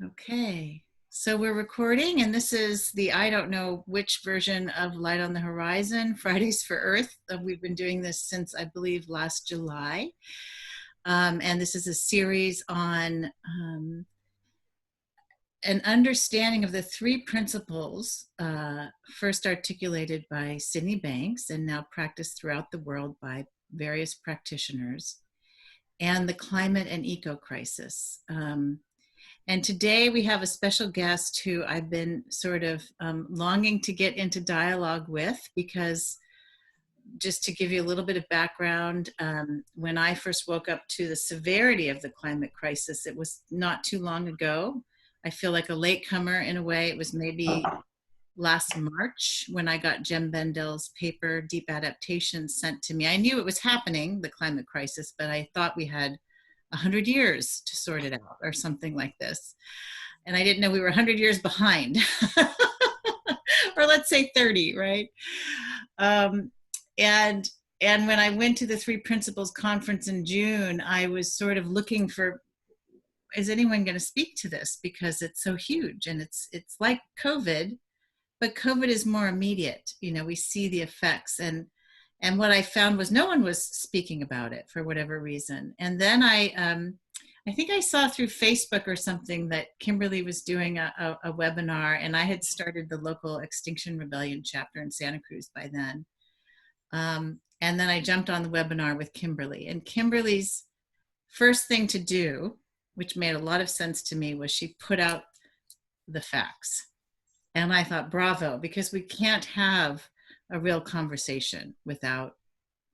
Okay, so we're recording, and this is the I don't know which version of Light on the Horizon, Fridays for Earth. We've been doing this since, I believe, last July. And this is a series on an understanding of the three principles first articulated by Sydney Banks and now practiced throughout the world by various practitioners, and the climate and eco crisis. And today we have a special guest who I've been sort of longing to get into dialogue with, because just to give you a little bit of background, when I first woke up to the severity of the climate crisis, it was not too long ago. I feel like a latecomer in a way. It was maybe last March when I got Jem Bendel's paper, Deep Adaptation, sent to me. I knew it was happening, the climate crisis, but I thought we had 100 years to sort it out or something like this. And I didn't know we were 100 years behind. Or let's say 30, right? And when I went to the Three Principles Conference in June, I was sort of looking for, is anyone going to speak to this? Because it's so huge, and it's like COVID, but COVID is more immediate. You know, we see the effects, and what I found was no one was speaking about it for whatever reason. And then I think I saw through Facebook or something that Kimberley was doing a webinar, and I had started the local Extinction Rebellion chapter in Santa Cruz by then. And then I jumped on the webinar with Kimberley, and Kimberley's first thing to do, which made a lot of sense to me, was she put out the facts. And I thought, bravo, because we can't have a real conversation without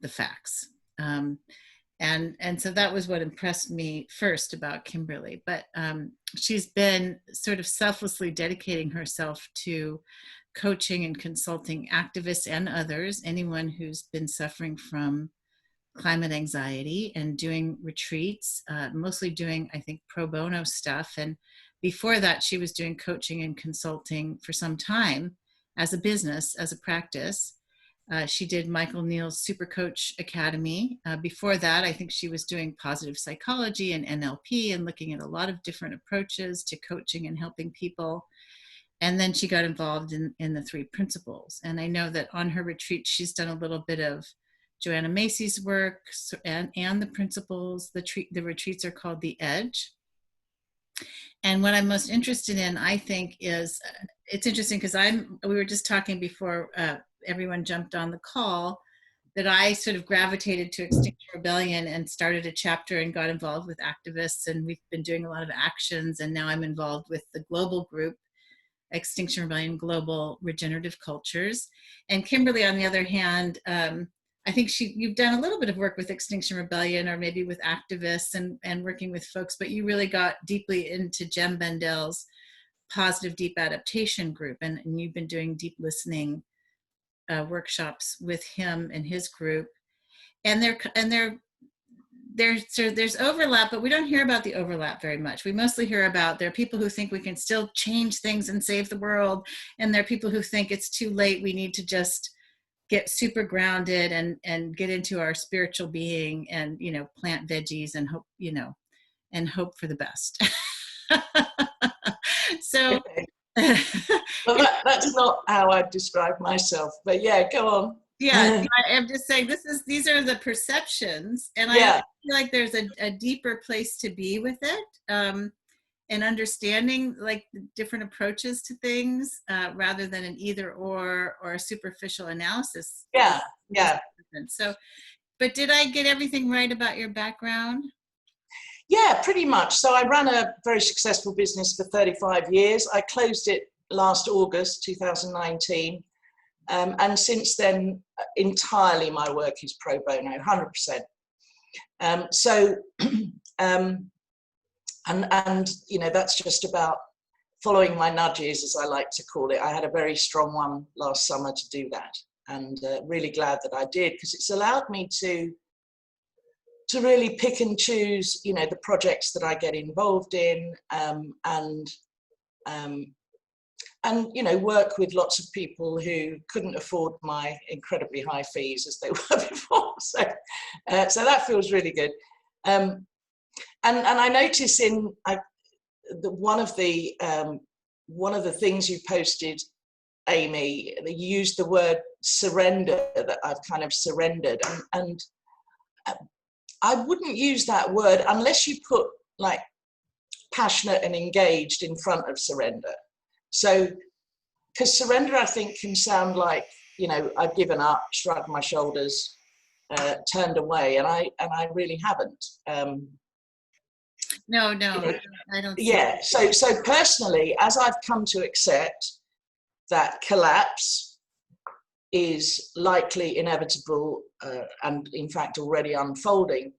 the facts. And so that was what impressed me first about Kimberley. But she's been sort of selflessly dedicating herself to coaching and consulting activists and others, anyone who's been suffering from climate anxiety, and doing retreats, mostly doing, I think, pro bono stuff. And before that, she was doing coaching and consulting for some time as a business, as a practice. She did Michael Neal's Super Coach Academy. Before that, I think she was doing positive psychology and NLP and looking at a lot of different approaches to coaching and helping people. And then she got involved in the Three Principles. And I know that on her retreat, she's done a little bit of Joanna Macy's work and the principles. The retreats are called The Edge. And what I'm most interested in, I think, is, it's interesting because we were just talking before everyone jumped on the call, that I sort of gravitated to Extinction Rebellion and started a chapter and got involved with activists, and we've been doing a lot of actions, and now I'm involved with the global group, Extinction Rebellion Global Regenerative Cultures. And Kimberley, on the other hand, I think you've done a little bit of work with Extinction Rebellion, or maybe with activists and working with folks, but you really got deeply into Jem Bendel's Positive Deep Adaptation group, and you've been doing deep listening workshops with him and his group. And there's overlap, but we don't hear about the overlap very much. We mostly hear about, there are people who think we can still change things and save the world, and there are people who think it's too late, we need to just get super grounded and get into our spiritual being and, you know, plant veggies and hope, you know, and hope for the best. So well, that's not how I describe myself, but yeah, go on. Yeah, I'm just saying these are the perceptions, and I feel like there's a deeper place to be with it, and understanding like the different approaches to things, rather than an either or a superficial analysis. Yeah. So, but did I get everything right about your background? Yeah, pretty much. So I ran a very successful business for 35 years. I closed it last August 2019. And since then, entirely my work is pro bono, 100%. And you know, that's just about following my nudges, as I like to call it. I had a very strong one last summer to do that, and really glad that I did, because it's allowed me to really pick and choose, you know, the projects that I get involved in, and you know, work with lots of people who couldn't afford my incredibly high fees as they were before. So that feels really good. And I notice one of the things you posted, Amy, you used the word surrender, that I've kind of surrendered, and I wouldn't use that word unless you put like passionate and engaged in front of surrender. So, because surrender, I think, can sound like, you know, I've given up, shrugged my shoulders, turned away, and I really haven't. No, You know, I don't see yeah. So personally, as I've come to accept that collapse is likely inevitable, and in fact already unfolding,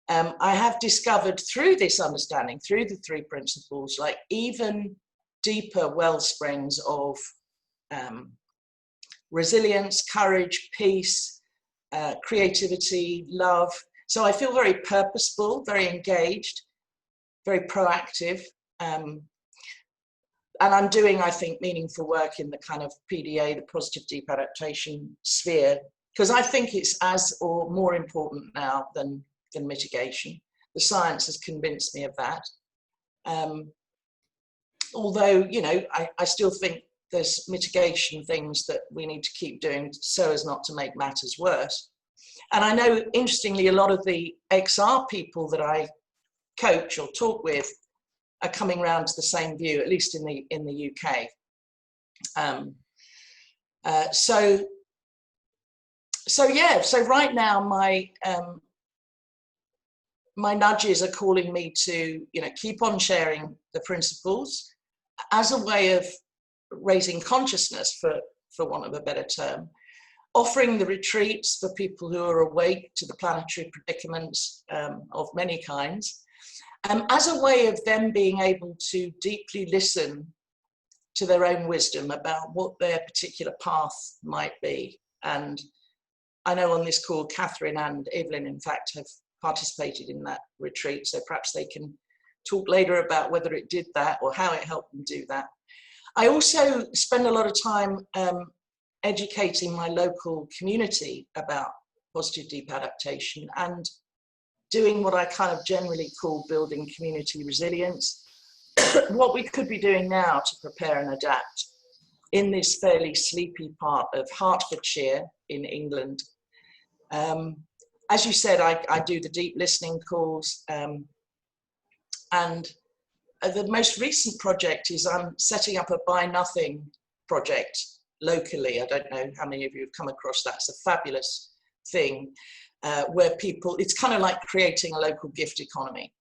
I have discovered through this understanding, through the three principles, like even deeper well springs of resilience, courage, peace, creativity, love. So I feel very purposeful, very engaged, very proactive. And I'm doing, I think, meaningful work in the kind of PDA, the positive deep adaptation sphere, because I think it's as or more important now than mitigation. The science has convinced me of that. Although, you know, I still think there's mitigation things that we need to keep doing so as not to make matters worse. And I know, interestingly, a lot of the XR people that I coach or talk with are coming around to the same view, at least in the UK. So right now my nudges are calling me to, you know, keep on sharing the principles as a way of raising consciousness, for want of a better term, offering the retreats for people who are awake to the planetary predicaments of many kinds, as a way of them being able to deeply listen to their own wisdom about what their particular path might be. And I know on this call, Catherine and Evelyn, in fact, have participated in that retreat, so perhaps they can talk later about whether it did that or how it helped them do that. I also spend a lot of time educating my local community about positive deep adaptation and doing what I kind of generally call building community resilience. What we could be doing now to prepare and adapt in this fairly sleepy part of Hertfordshire in England. As you said, I do the deep listening calls, and the most recent project is I'm setting up a Buy Nothing project locally. I don't know how many of you have come across that. It's a fabulous thing where people, it's kind of like creating a local gift economy.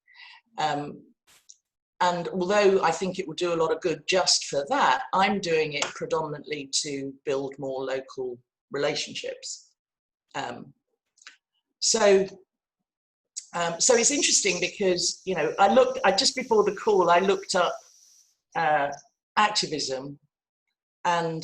And although I think it will do a lot of good just for that, I'm doing it predominantly to build more local relationships. So it's interesting because, you know, I just before the call, I looked up activism, and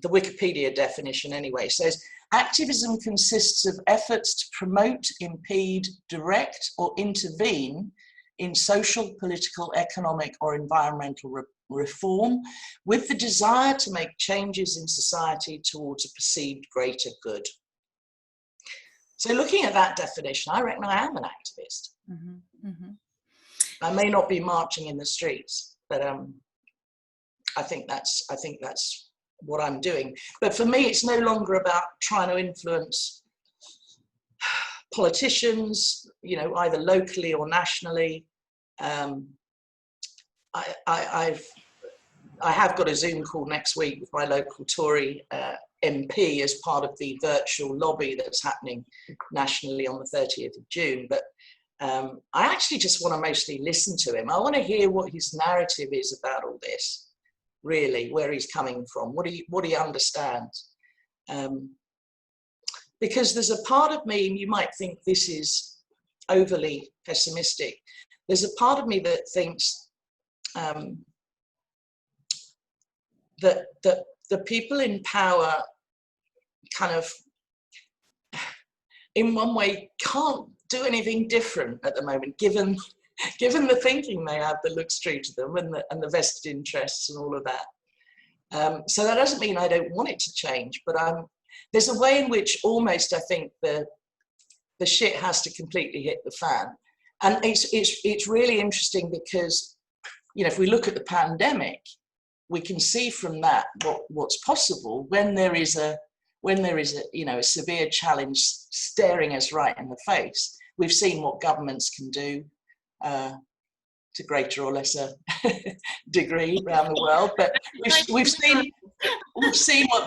the Wikipedia definition anyway says, activism consists of efforts to promote, impede, direct, or intervene in social, political, economic, or environmental reform with the desire to make changes in society towards a perceived greater good. So looking at that definition, I reckon I am an activist. Mm-hmm, mm-hmm. I may not be marching in the streets, but I think that's what I'm doing. But for me, it's no longer about trying to influence politicians, you know, either locally or nationally. I have got a Zoom call next week with my local Tory MP as part of the virtual lobby that's happening nationally on the 30th of June. But I actually just want to mostly listen to him. I want to hear what his narrative is about all this, really, where he's coming from, what he understands. Because there's a part of me, and you might think this is overly pessimistic, there's a part of me that thinks that the people in power kind of, in one way, can't do anything different at the moment, given the thinking they have that looks true to them, and the vested interests and all of that. So that doesn't mean I don't want it to change, but there's a way in which almost I think the shit has to completely hit the fan. And it's really interesting because if we look at the pandemic, we can see from that what's possible when there is a a severe challenge staring us right in the face. We've seen what governments can do to greater or lesser degree around the world, but we've seen what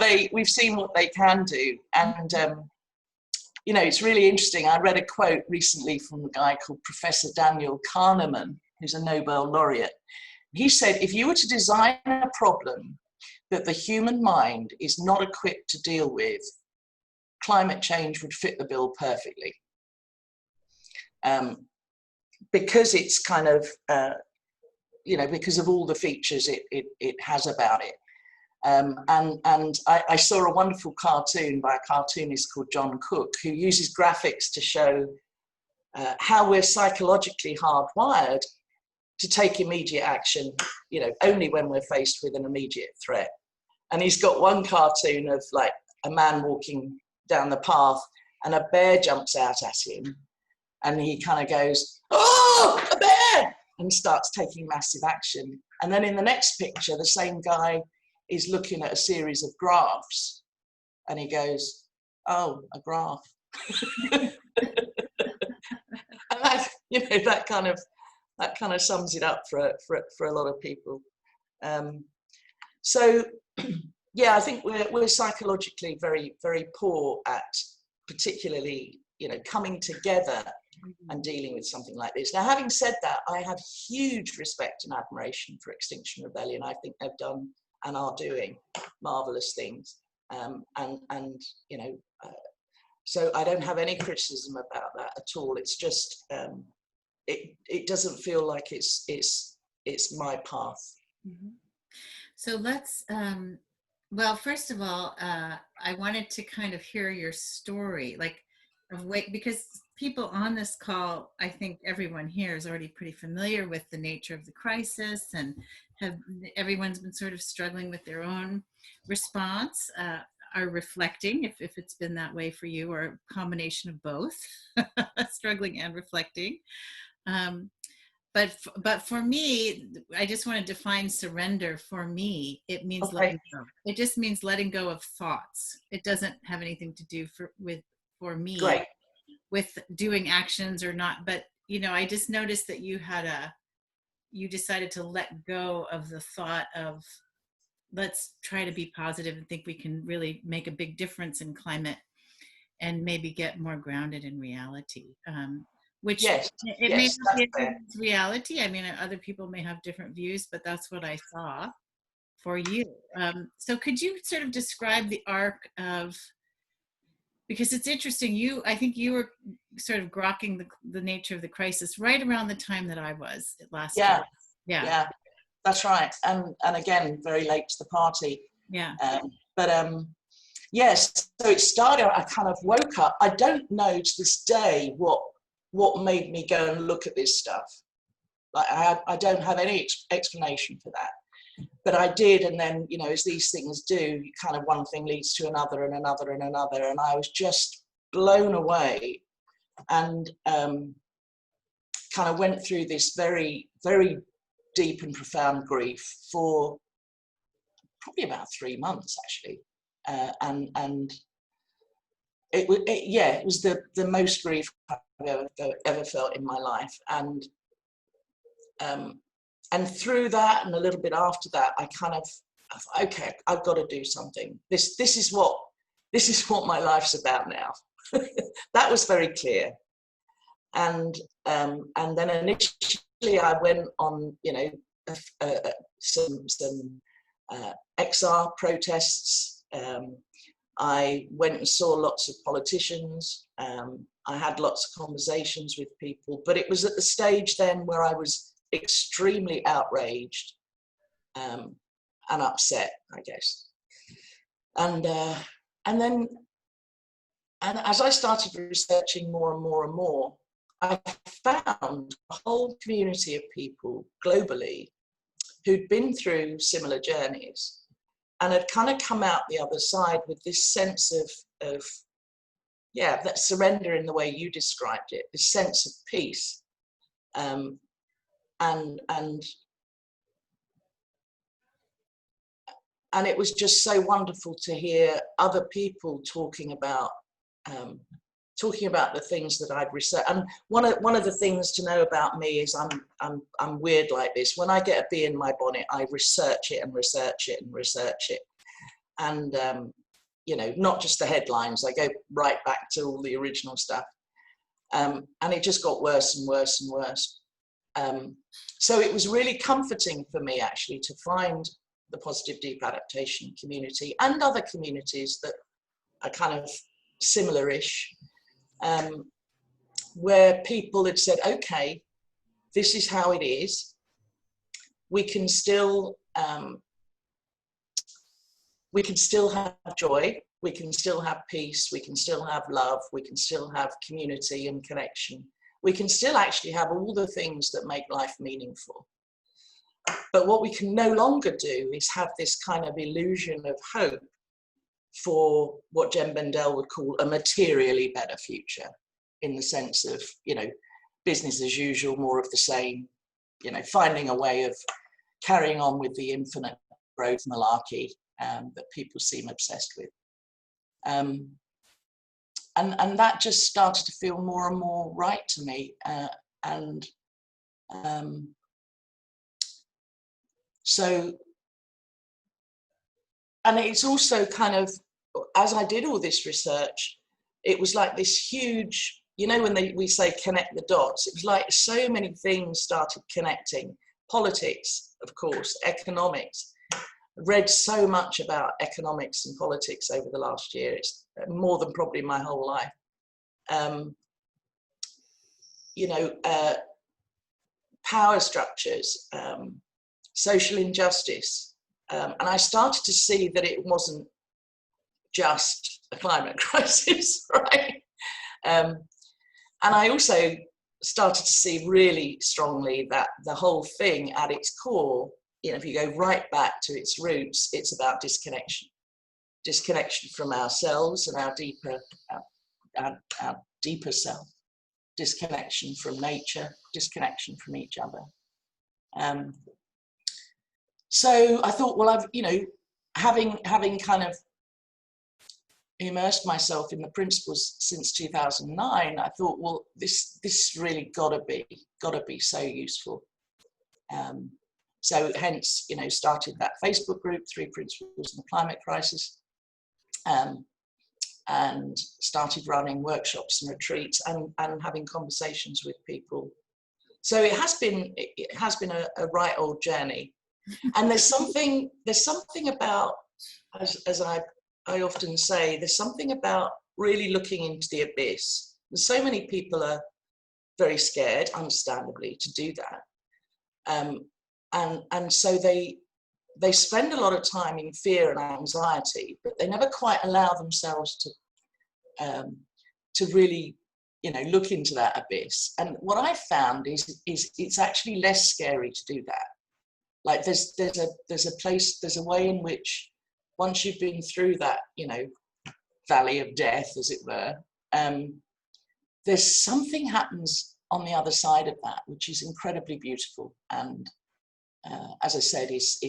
they can do, and it's really interesting. I read a quote recently from a guy called Professor Daniel Kahneman, who's a Nobel laureate. He said, if you were to design a problem that the human mind is not equipped to deal with, climate change would fit the bill perfectly. Because it's kind of, because of all the features it has about it. And I saw a wonderful cartoon by a cartoonist called John Cook, who uses graphics to show how we're psychologically hardwired to take immediate action, only when we're faced with an immediate threat. And he's got one cartoon of like a man walking down the path and a bear jumps out at him, and he kind of goes, "Oh, a bear!" and starts taking massive action. And then in the next picture, the same guy is looking at a series of graphs, and he goes, "Oh, a graph." And that kind of sums it up for a lot of people. So yeah, I think we're psychologically very, very poor at particularly coming together and dealing with something like this. Now, having said that, I have huge respect and admiration for Extinction Rebellion. I think they've done and are doing marvelous things, so I don't have any criticism about that at all. It's just it doesn't feel like it's my path. Mm-hmm. So let's well, first of all, I wanted to kind of hear your story, because people on this call, I think everyone here is already pretty familiar with the nature of the crisis, and everyone's been sort of struggling with their own response, are reflecting, if it's been that way for you, or a combination of both, struggling and reflecting. But for me, I just want to define surrender. For me, it means letting go. It just means letting go of thoughts. It doesn't have anything to do for me Great. with doing actions or not. But I just noticed that you decided to let go of the thought of, let's try to be positive and think we can really make a big difference in climate, and maybe get more grounded in reality. Which yes, it may not be reality. I mean, other people may have different views, but that's what I saw for you. So could you sort of describe the arc of, because it's interesting, I think you were sort of grokking the nature of the crisis right around the time that I was last year. Yeah, that's right. And again, very late to the party. Yeah. Yes, so it started, I kind of woke up. I don't know to this day what made me go and look at this stuff. Like I don't have any explanation for that, but I did. And then, as these things do, kind of one thing leads to another and another and another. And I was just blown away, and kind of went through this very, very deep and profound grief for probably about 3 months, actually. And it was the most grief I've ever felt in my life, and through that and a little bit after that, I thought, okay, I've got to do something. This is what my life's about now. That was very clear, and then initially I went on some XR protests. I went and saw lots of politicians. I had lots of conversations with people, but it was at the stage then where I was extremely outraged and upset, I guess. And as I started researching more and more and more, I found a whole community of people globally who'd been through similar journeys and had kind of come out the other side with this sense of that surrender in the way you described it, this sense of peace, and it was just so wonderful to hear other people talking about the things that I'd researched. And one of the things to know about me is I'm weird like this. When I get a bee in my bonnet, I research it and research it and research it. And you know, not just the headlines. I go right back to all the original stuff. And it just got worse and worse and worse. So it was really comforting for me, actually, to find the positive deep adaptation community and other communities that are kind of similar-ish, where people had said, okay, this is how it is. We can still have joy, we can still have peace, we can still have love, we can still have community and connection. We can still actually have all the things that make life meaningful. But what we can no longer do is have this kind of illusion of hope for what Jen Bendell would call a materially better future, in the sense of, you know, business as usual, more of the same, you know, finding a way of carrying on with the infinite growth malarkey that people seem obsessed with. And that just started to feel more and more right to me. And it's also kind of, as I did all this research, it was like this huge, you know, when we say connect the dots, it was like so many things started connecting. Politics, of course, economics. Read so much about economics and politics over the last year. It's more than probably my whole life. You know, power structures, social injustice. And I started to see that it wasn't just a climate crisis, right? And I also started to see really strongly that the whole thing at its core, you know, if you go right back to its roots, it's about disconnection. Disconnection from ourselves and our deeper self. Disconnection from nature, disconnection from each other. So I thought, well, I've, you know, having kind of immersed myself in the principles since 2009, I thought, well, this really gotta be so useful. So hence, you know, started that Facebook group, 3 Principles in the Climate Crisis, and started running workshops and retreats and having conversations with people. So it has been a right old journey. And there's something about, as I often say, there's something about really looking into the abyss. And so many people are very scared, understandably, to do that. And so they spend a lot of time in fear and anxiety, but they never quite allow themselves to really, you know, look into that abyss. And what I found is it's actually less scary to do that. Like there's a way in which, once you've been through that, you know, valley of death, as it were, there's something happens on the other side of that, which is incredibly beautiful. And as I said, is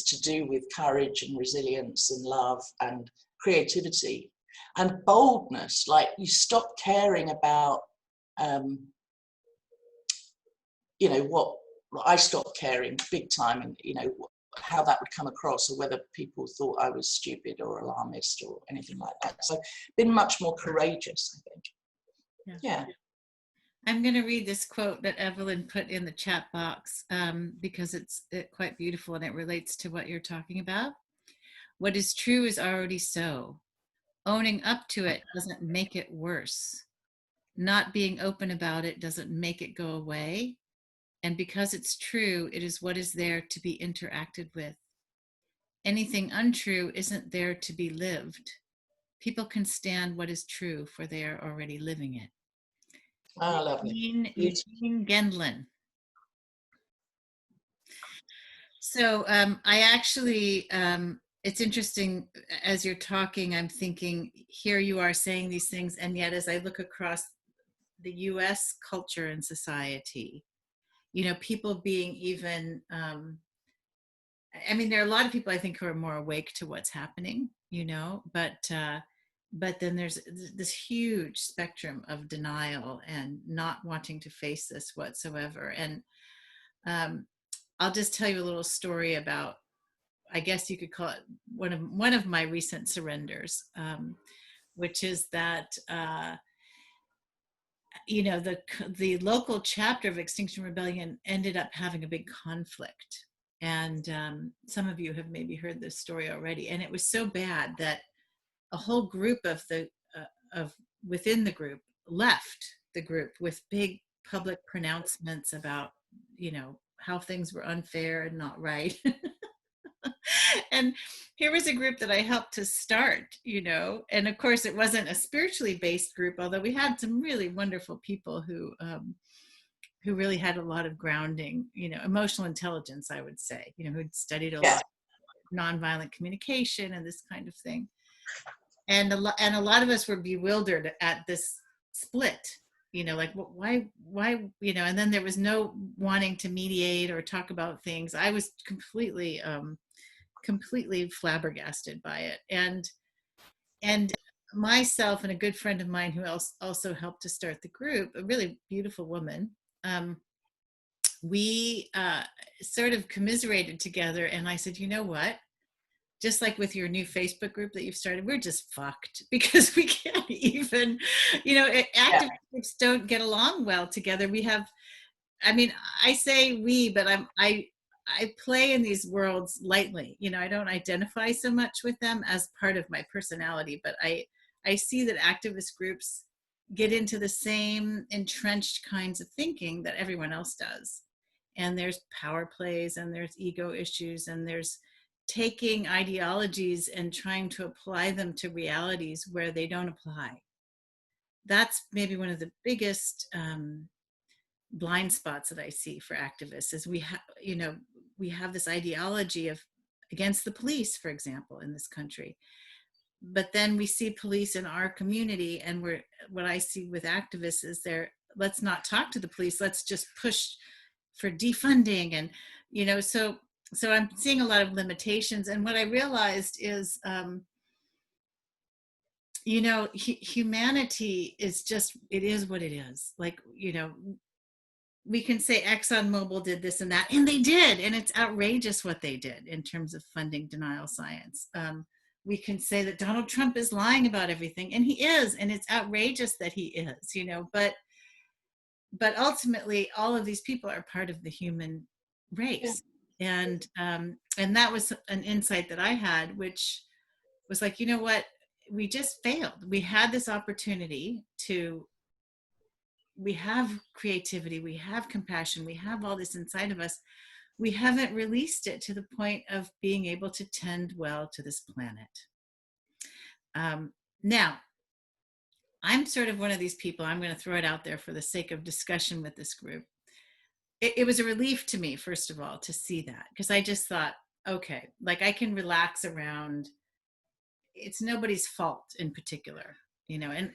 to do with courage and resilience and love and creativity and boldness. Like you stop caring about, you know, what I stopped caring big time, and you know how that would come across, or whether people thought I was stupid or alarmist or anything like that. So been much more courageous, I think. Yeah. I'm going to read this quote that Evelyn put in the chat box because it's quite beautiful and it relates to what you're talking about. What is true is already so. Owning up to it doesn't make it worse. Not being open about it doesn't make it go away. And because it's true, it is what is there to be interacted with. Anything untrue isn't there to be lived. People can stand what is true, for they are already living it. Oh, lovely. Eugene Gendlin. So I actually, it's interesting, as you're talking, I'm thinking, here you are saying these things, and yet as I look across the US culture and society, you know, people being even, I mean, there are a lot of people I think who are more awake to what's happening, but then there's this huge spectrum of denial and not wanting to face this whatsoever. And um, I'll just tell you a little story about, I guess you could call it one of my recent surrenders, which is that the local chapter of Extinction Rebellion ended up having a big conflict, and some of you have maybe heard this story already. And it was so bad that a whole group of within the group left the group with big public pronouncements about how things were unfair and not right. And here was a group that I helped to start, and of course it wasn't a spiritually based group, although we had some really wonderful people who really had a lot of grounding, emotional intelligence, I would say, who'd studied a Yeah. lot of nonviolent communication and this kind of thing. And a lot of us were bewildered at this split, like why, and then there was no wanting to mediate or talk about things. I was completely flabbergasted by it. And myself and a good friend of mine who also helped to start the group, a really beautiful woman, we sort of commiserated together. And I said, you know what? Just like with your new Facebook group that you've started, we're just fucked because we can't even, active groups don't get along well together. I say we, but I play in these worlds lightly. I don't identify so much with them as part of my personality, but I see that activist groups get into the same entrenched kinds of thinking that everyone else does. And there's power plays, and there's ego issues, and there's taking ideologies and trying to apply them to realities where they don't apply. That's maybe one of the biggest blind spots that I see for activists is we have this ideology of against the police, for example, in this country. But then we see police in our community, and what I see with activists is let's not talk to the police, let's just push for defunding. And so I'm seeing a lot of limitations. And what I realized is humanity is just, it is what it is. Like, we can say ExxonMobil did this and that, and they did, and it's outrageous what they did in terms of funding denial science. We can say that Donald Trump is lying about everything, and he is, and it's outrageous that he is, but ultimately all of these people are part of the human race. Yeah. And that was an insight that I had, which was like, you know what, we just failed. We had this opportunity we have creativity, we have compassion, we have all this inside of us. We haven't released it to the point of being able to tend well to this planet. Now, I'm sort of one of these people, I'm going to throw it out there for the sake of discussion with this group. It was a relief to me, first of all, to see that, because I just thought, okay, like I can relax around, it's nobody's fault in particular, and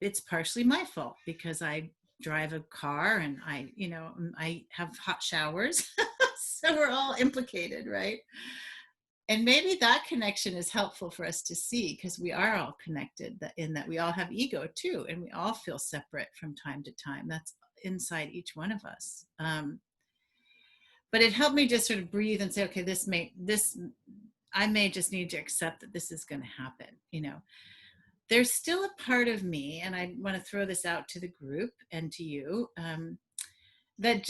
it's partially my fault because I drive a car and I have hot showers. So we're all implicated, right? And maybe that connection is helpful for us to see, because we are all connected in that we all have ego too, and we all feel separate from time to time. That's inside each one of us. But it helped me just sort of breathe and say, okay, I may just need to accept that this is going to happen. There's still a part of me, and I want to throw this out to the group and to you, that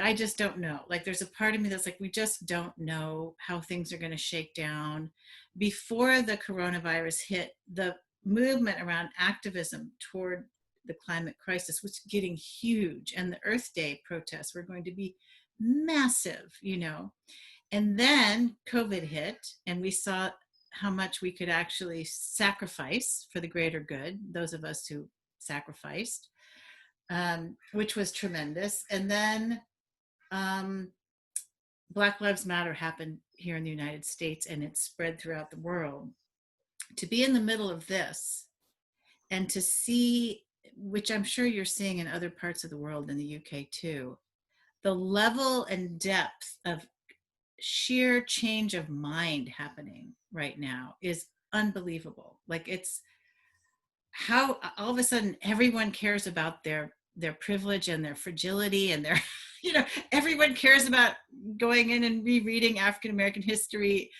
I just don't know. Like there's a part of me that's like, we just don't know how things are going to shake down. Before the coronavirus hit, the movement around activism toward the climate crisis was getting huge, and the Earth Day protests were going to be massive, And then COVID hit, and we saw how much we could actually sacrifice for the greater good, those of us who sacrificed, which was tremendous. And then Black Lives Matter happened here in the United States, and it spread throughout the world. To be in the middle of this and to see, which I'm sure you're seeing in other parts of the world, in the UK too, the level and depth of sheer change of mind happening right now is unbelievable. Like, it's how all of a sudden everyone cares about their privilege and their fragility and their everyone cares about going in and rereading African American history.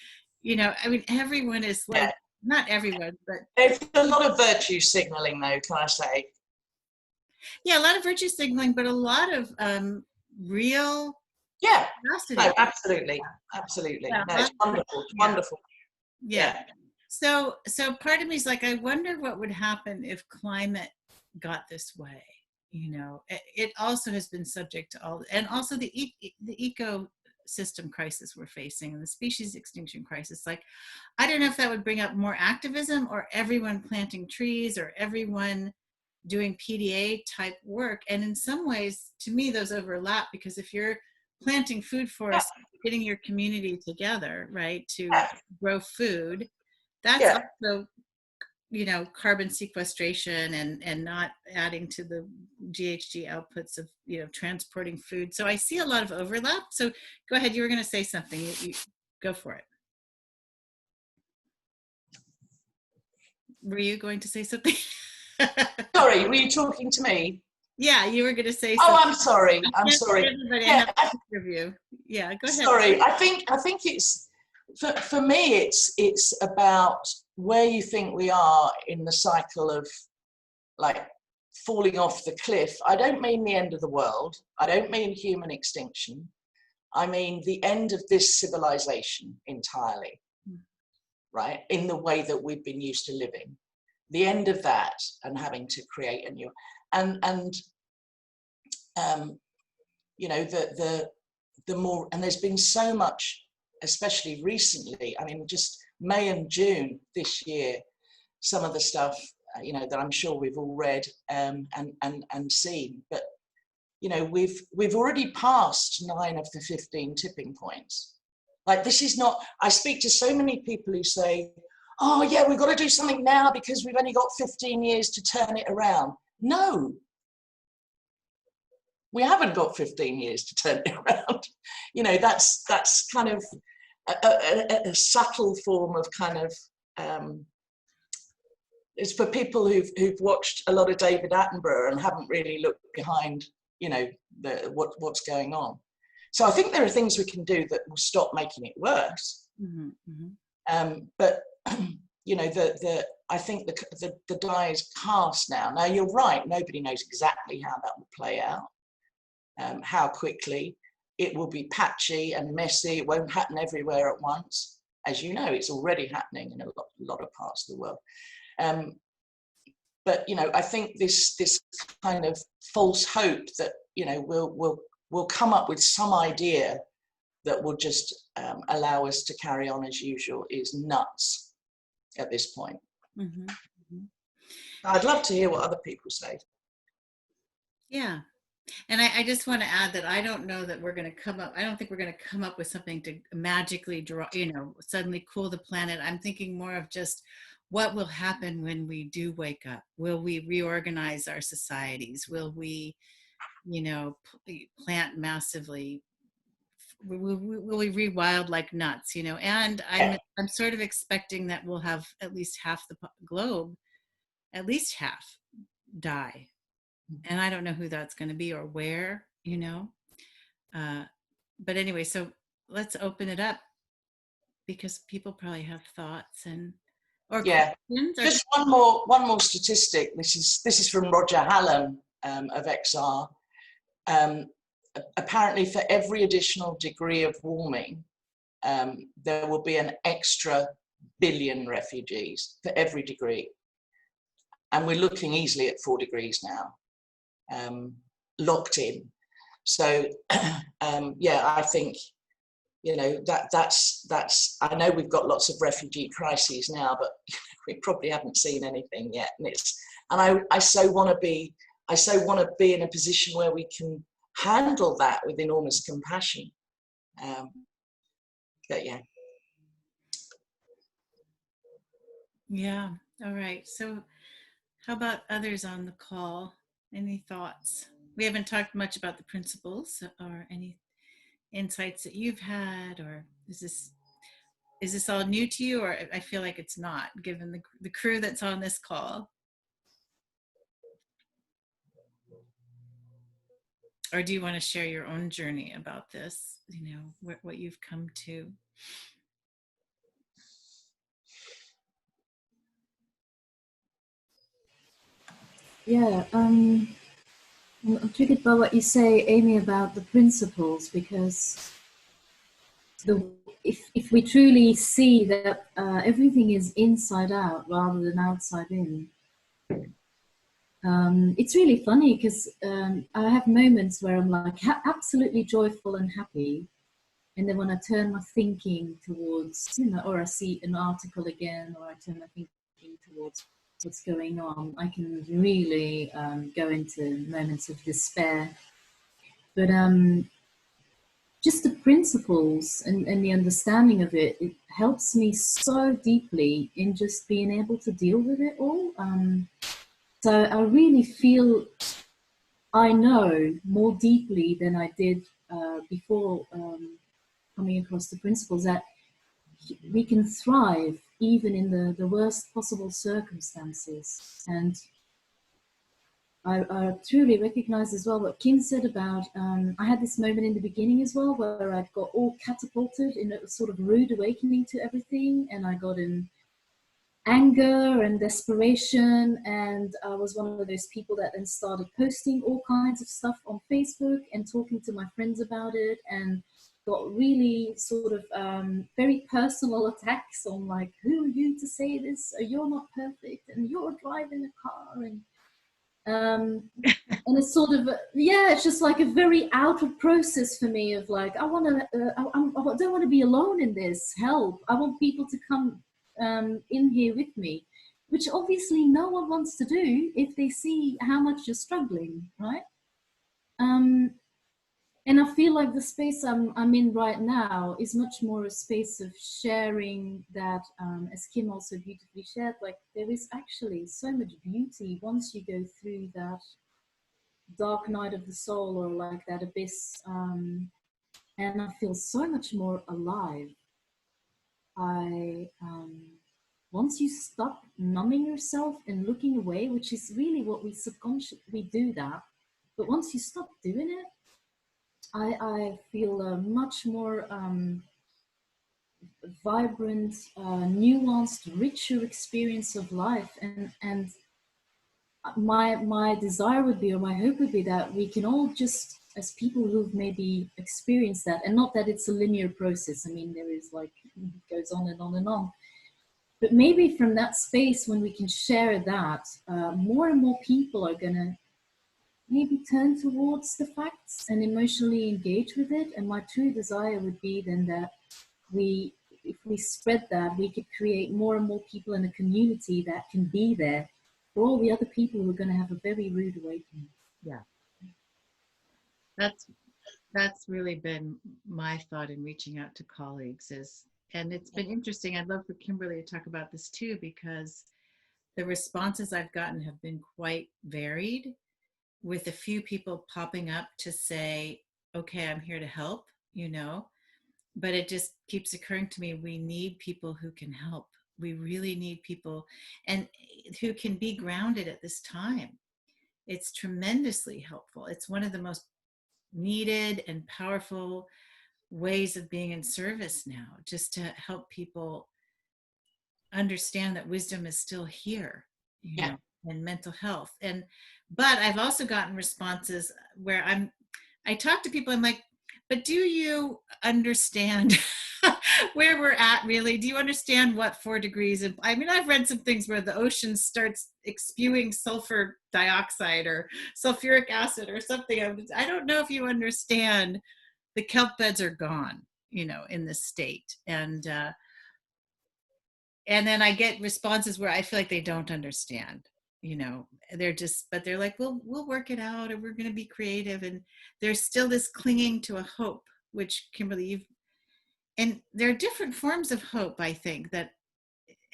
I mean, everyone is like, Yeah. not everyone, but There's a lot of virtue signaling, though, can I say? yeah, a lot of virtue signaling, but a lot of real Yeah. No, curiosity. absolutely. Absolutely. Yeah, No, it's wonderful. It's yeah, wonderful. yeah. Yeah. So part of me is like, I wonder what would happen if climate got this way. It also has been subject to all, and also the ecosystem crisis we're facing and the species extinction crisis. Like, I don't know if that would bring up more activism or everyone planting trees or everyone doing PDA type work. And in some ways, to me, those overlap, because if you're planting food Yeah. forests, getting your community together, right, to Yeah. grow food, that's Yeah. also carbon sequestration and not adding to the GHG outputs of transporting food. So I see a lot of overlap. So go ahead, you were going to say something. You go for it. Were you going to say something? Sorry, were you talking to me? Yeah, you were going to say Oh, something. I'm sorry. I'm sorry. Everybody, I Yeah, have a picture of you. Yeah, go ahead. sorry. I think it's for me. It's about where you think we are in the cycle of, like, falling off the cliff. I don't mean the end of the world. I don't mean human extinction. I mean the end of this civilization entirely, right? In the way that we've been used to living. The end of that, and having to create a new, and um, the more, and there's been so much, especially recently. I mean, just May and June this year, some of the stuff that I'm sure we've all read and seen. But we've already passed 9 of the 15 tipping points. Like, this is not. I speak to so many people who say, "Oh yeah, we've got to do something now because we've only got 15 years to turn it around." No, we haven't got 15 years to turn it around. That's kind of a subtle form of kind of, it's for people who've watched a lot of David Attenborough and haven't really looked behind, what's going on. So I think there are things we can do that will stop making it worse. Mm-hmm, mm-hmm. But I think the die is cast now. Now, you're right. Nobody knows exactly how that will play out. How quickly. It will be patchy and messy. It won't happen everywhere at once. As you know, it's already happening in a lot of parts of the world. But I think this kind of false hope that we'll come up with some idea that will just allow us to carry on as usual is nuts at this point. Mm-hmm, mm-hmm. I'd love to hear what other people say. Yeah. And I just want to add that I don't know that we're going to I don't think we're going to come up with something to magically suddenly cool the planet. I'm thinking more of just what will happen when we do wake up. Will we reorganize our societies? Will we, plant massively? Will we rewild like nuts? And I'm sort of expecting that we'll have at least half the globe, at least half, die. And I don't know who that's going to be or where, but anyway, so let's open it up, because people probably have thoughts or questions. Just one more statistic. This is from Roger Hallam of XR. Apparently, for every additional degree of warming, there will be an extra billion refugees for every degree, and we're looking easily at 4 degrees now, locked in. So I think that's I know we've got lots of refugee crises now, but we probably haven't seen anything yet. And I so want to be in a position where we can handle that with enormous compassion. But yeah. Yeah. All right. So how about others on the call? Any thoughts? We haven't talked much about the principles or any insights that you've had, or is this all new to you? Or I feel like it's not, given the crew that's on this call. Or do you want to share your own journey about this, you know, what you've come to? Yeah, I'm triggered by what you say, Amy, about the principles, because if we truly see that everything is inside out rather than outside in, it's really funny because I have moments where I'm like absolutely joyful and happy, and then when I turn my thinking towards, you know, or I see an article again, or I turn my thinking towards what's going on, I can really go into moments of despair. But just the principles and the understanding of it, it helps me so deeply in just being able to deal with it all. So I really feel I know more deeply than I did before coming across the principles that we can thrive even in the worst possible circumstances. And I truly recognize as well what Kim said about, I had this moment in the beginning as well where I got all catapulted in a sort of rude awakening to everything, and I got in anger and desperation, and I was one of those people that then started posting all kinds of stuff on Facebook and talking to my friends about it, and got really sort of very personal attacks on like, who are you to say this? You're not perfect, and you're driving a car, and it's sort of yeah, it's just like a very outward process for me of like, I want to I don't want to be alone in this. Help, I want people to come in here with me, which obviously no one wants to do if they see how much you're struggling, right? um and I feel like the space I'm in right now is much more a space of sharing that, as Kim also beautifully shared, like there is actually so much beauty once you go through that dark night of the soul, or like that abyss, and I feel so much more alive. I Once you stop numbing yourself and looking away, which is really what we subconsciously we do that, but once you stop doing it, I feel a much more vibrant, nuanced, richer experience of life, and my desire would be, or my hope would be, that we can all just, as people who've maybe experienced that, and not that it's a linear process. I mean, there is like, it goes on and on and on. But maybe from that space, when we can share that, more and more people are gonna maybe turn towards the facts and emotionally engage with it. And my true desire would be then that if we spread that, we could create more and more people in a community that can be there for all the other people who are going to have a very rude awakening. Yeah, that's really been my thought in reaching out to colleagues is, and it's been interesting. I'd love for Kimberly to talk about this too, because the responses I've gotten have been quite varied, with a few people popping up to say, okay, I'm here to help, you know, but it just keeps occurring to me, we need people who can help. We really need people and who can be grounded at this time. It's tremendously helpful. It's one of the most needed and powerful ways of being in service now, just to help people understand that wisdom is still here, you Yeah. know, and mental health. And but I've also gotten responses where I talk to people, I'm like, but do you understand where we're at really? Do you understand what 4 degrees? And I mean, I've read some things where the ocean starts spewing sulfur dioxide or sulfuric acid or something. I don't know if you understand, the kelp beds are gone, you know, in this state. And then I get responses where I feel like they don't understand, you know, they're just, but they're like, well, we'll work it out, and we're going to be creative. And there's still this clinging to a hope, which Kimberly, and there are different forms of hope, I think, that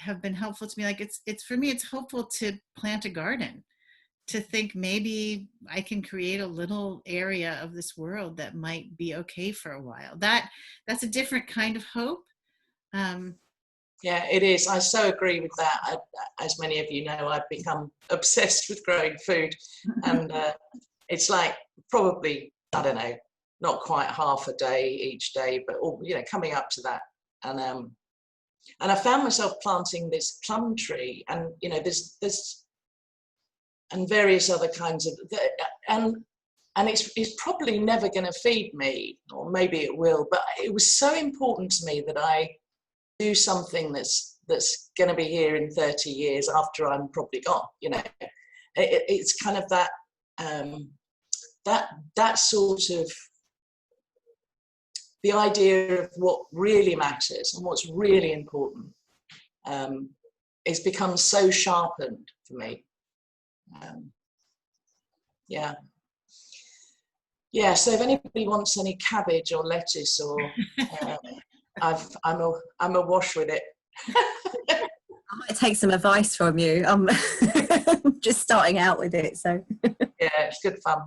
have been helpful to me. Like it's for me, it's hopeful to plant a garden, to think maybe I can create a little area of this world that might be okay for a while. That's a different kind of hope. Yeah, it is. I so agree with that. As many of you know, I've become obsessed with growing food, and it's like probably, I don't know, not quite half a day each day, but coming up to that. And I found myself planting this plum tree, and there's and various other kinds of, and it's probably never going to feed me, or maybe it will, but it was so important to me that I do something that's going to be here in 30 years after I'm probably gone. It's kind of that that sort of the idea of what really matters and what's really important is become so sharpened for me. So if anybody wants any cabbage or lettuce, or I'm awash with it. I might take some advice from you. I'm just starting out with it, so yeah, it's good fun.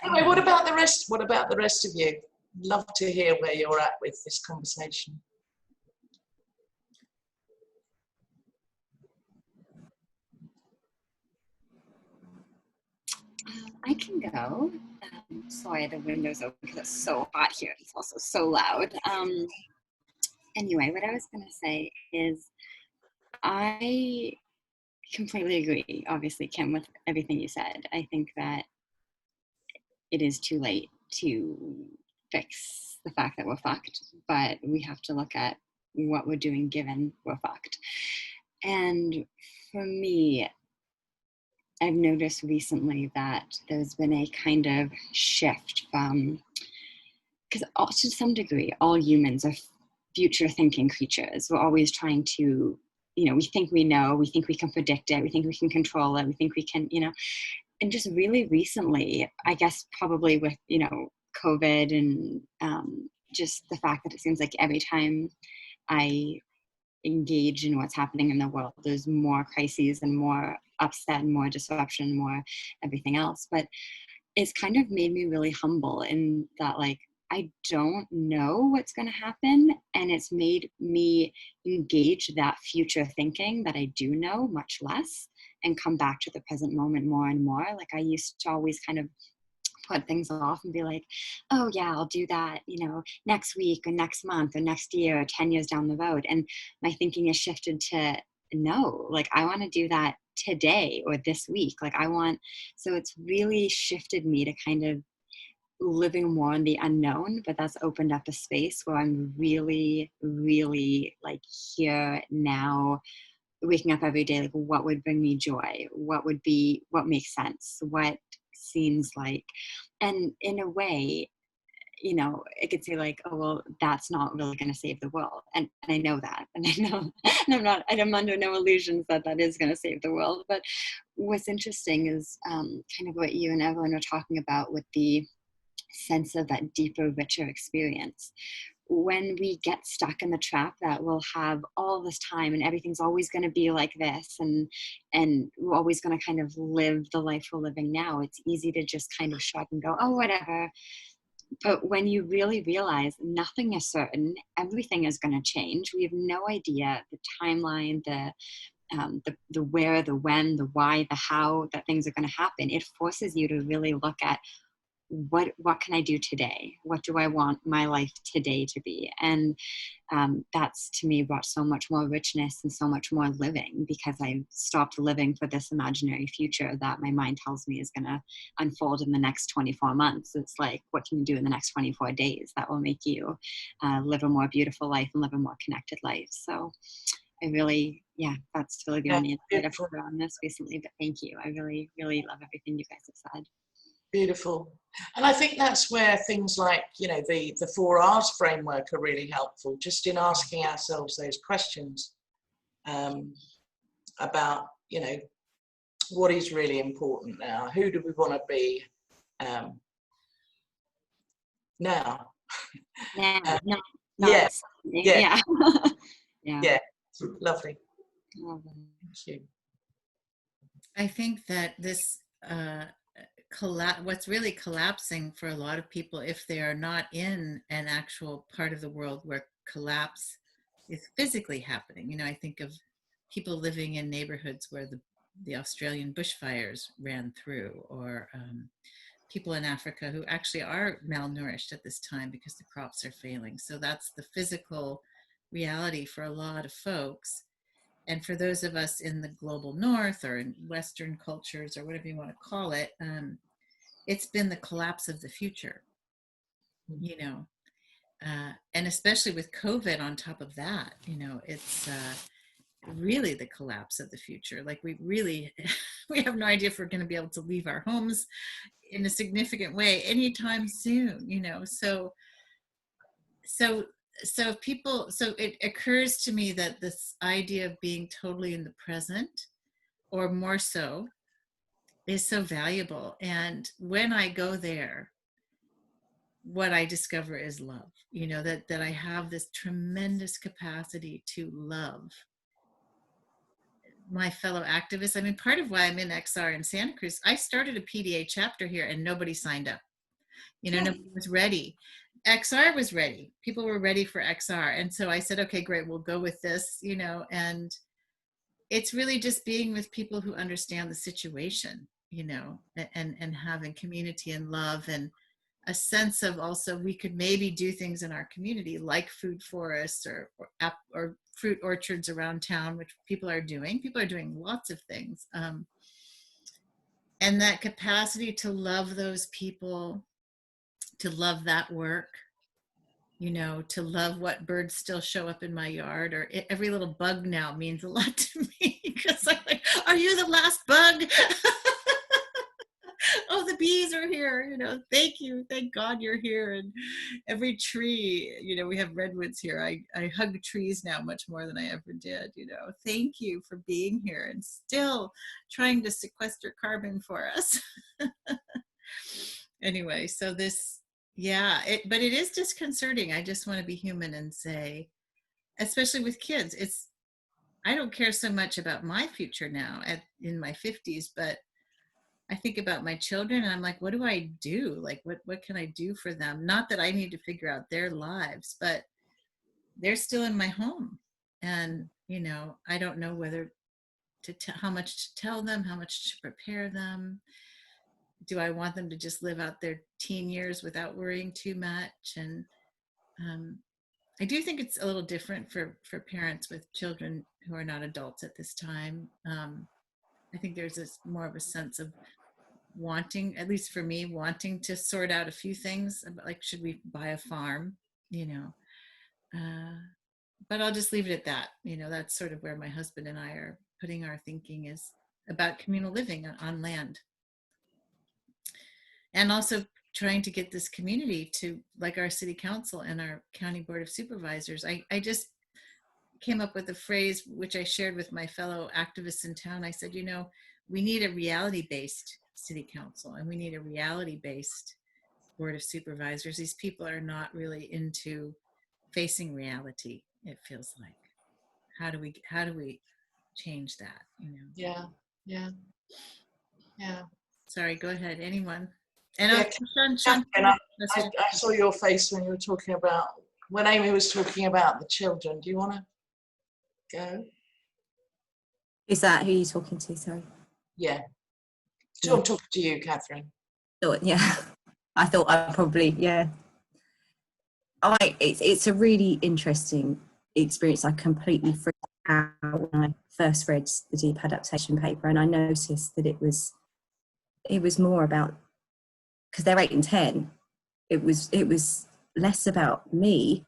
Anyway, what about the rest? What about the rest of you? Love to hear where you're at with this conversation. I can go. Sorry, the window's open because it's so hot here. It's also so loud. Anyway, what I was going to say is I completely agree, obviously, Kim, with everything you said. I think that it is too late to fix the fact that we're fucked, but we have to look at what we're doing given we're fucked. And for me, I've noticed recently that there's been a kind of shift from, because to some degree, all humans are future thinking creatures. We're always trying to, we think we know, we think we can predict it, we think we can control it, we think we can, and just really recently, I guess probably with, COVID and just the fact that it seems like every time I engage in what's happening in the world, there's more crises and more upset and more disruption, more everything else. But it's kind of made me really humble in that, like, I don't know what's going to happen, and it's made me engage that future thinking that I do know much less and come back to the present moment more and more. Like, I used to always kind of put things off and be like, oh yeah, I'll do that, next week or next month or next year or 10 years down the road. And my thinking has shifted to, no, like, I want to do that today or this week. So it's really shifted me to kind of living more in the unknown, but that's opened up a space where I'm really, really like here now, waking up every day, like, what would bring me joy? What makes sense? What seems like, and in a way, I could say like, oh, well, that's not really going to save the world. And I know that, and I know, and I'm under no illusions that is going to save the world. But what's interesting is kind of what you and Evelyn are talking about with the sense of that deeper, richer experience. When we get stuck in the trap that we'll have all this time and everything's always going to be like this, and we're always going to kind of live the life we're living now, it's easy to just kind of shrug and go, oh, whatever. But when you really realize nothing is certain, everything is going to change. We have no idea the timeline, the where, the when, the why, the how that things are going to happen. It forces you to really look at what can I do today? What do I want my life today to be? And that's, to me, brought so much more richness and so much more living, because I stopped living for this imaginary future that my mind tells me is going to unfold in the next 24 months. It's like, what can you do in the next 24 days that will make you live a more beautiful life and live a more connected life? So I really, that's really the only insight I've heard on this recently, but thank you. I really, really love everything you guys have said. Beautiful. And I think that's where things like, the 4 R's framework are really helpful, just in asking ourselves those questions about, what is really important now? Who do we want to be now? Yes. Yeah. Yeah. Lovely. Thank you. I think that this what's really collapsing for a lot of people, if they are not in an actual part of the world where collapse is physically happening. I think of people living in neighborhoods where the Australian bushfires ran through, or people in Africa who actually are malnourished at this time because the crops are failing. So that's the physical reality for a lot of folks. And for those of us in the global north or in Western cultures or whatever you want to call it, it's been the collapse of the future, and especially with COVID on top of that, it's really the collapse of the future. Like we have no idea if we're going to be able to leave our homes in a significant way anytime soon, so it occurs to me that this idea of being totally in the present, or more so, is so valuable. And when I go there, what I discover is love, that I have this tremendous capacity to love my fellow activists. I mean, part of why I'm in XR in Santa Cruz, I started a PDA chapter here and nobody signed up. Nobody was ready. XR was ready. People were ready for XR. And so I said, okay, great, we'll go with this, and it's really just being with people who understand the situation, and having community and love, and a sense of also we could maybe do things in our community like food forests or fruit orchards around town, which people are doing. People are doing lots of things. And that capacity to love those people, to love that work, to love what birds still show up in my yard, or every little bug now means a lot to me, because I'm like, are you the last bug? Oh, the bees are here, thank you, thank God you're here. And every tree, we have redwoods here. I hug trees now much more than I ever did. Thank you for being here and still trying to sequester carbon for us. Anyway, so this, but it is disconcerting. I just want to be human and say, especially with kids, I don't care so much about my future now in my 50s, but I think about my children and I'm like, what do I do? Like, what can I do for them? Not that I need to figure out their lives, but they're still in my home. And, I don't know whether how much to tell them, how much to prepare them. Do I want them to just live out their teen years without worrying too much? And I do think it's a little different for parents with children who are not adults at this time. I think there's more of a sense of wanting, at least for me, wanting to sort out a few things about, like, should we buy a farm, but I'll just leave it at that. That's sort of where my husband and I are putting our thinking, is about communal living on land, and also trying to get this community to, like, our city council and our county board of supervisors. I just came up with a phrase which I shared with my fellow activists in town. I said, we need a reality-based city council, and we need a reality-based board of supervisors. These people are not really into facing reality, it feels like. How do we change that? Yeah. Sorry, go ahead, anyone. And Chantal, I saw your face when you were talking about, when Amy was talking about the children. Do you want to go? Is that who you're talking to? Sorry. Yeah. So I'm talking to you, Catherine. Yeah. I thought I probably, yeah. It's a really interesting experience. I completely freaked out when I first read the deep adaptation paper, and I noticed that it was more about, because they're 8 and 10, it was less about me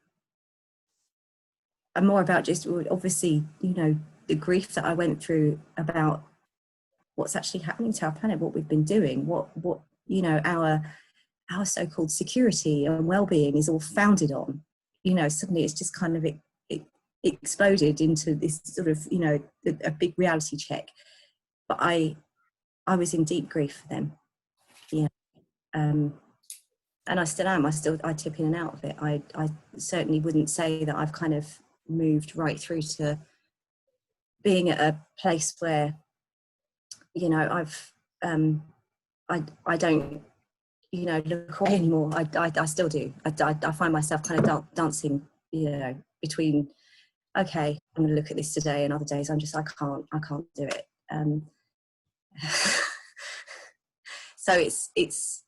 and more about just, obviously, the grief that I went through about what's actually happening to our planet, what we've been doing, what our so-called security and well-being is all founded on. Suddenly it's just kind of it exploded into this sort of, a big reality check. But I was in deep grief for them. And I still am. I tip in and out of it. I certainly wouldn't say that I've kind of moved right through to being at a place where, I've I don't, you know, look away anymore. I still do. I find myself kind of dancing, you know, between, okay, I'm going to look at this today, and other days I'm just, I can't do it. So it's,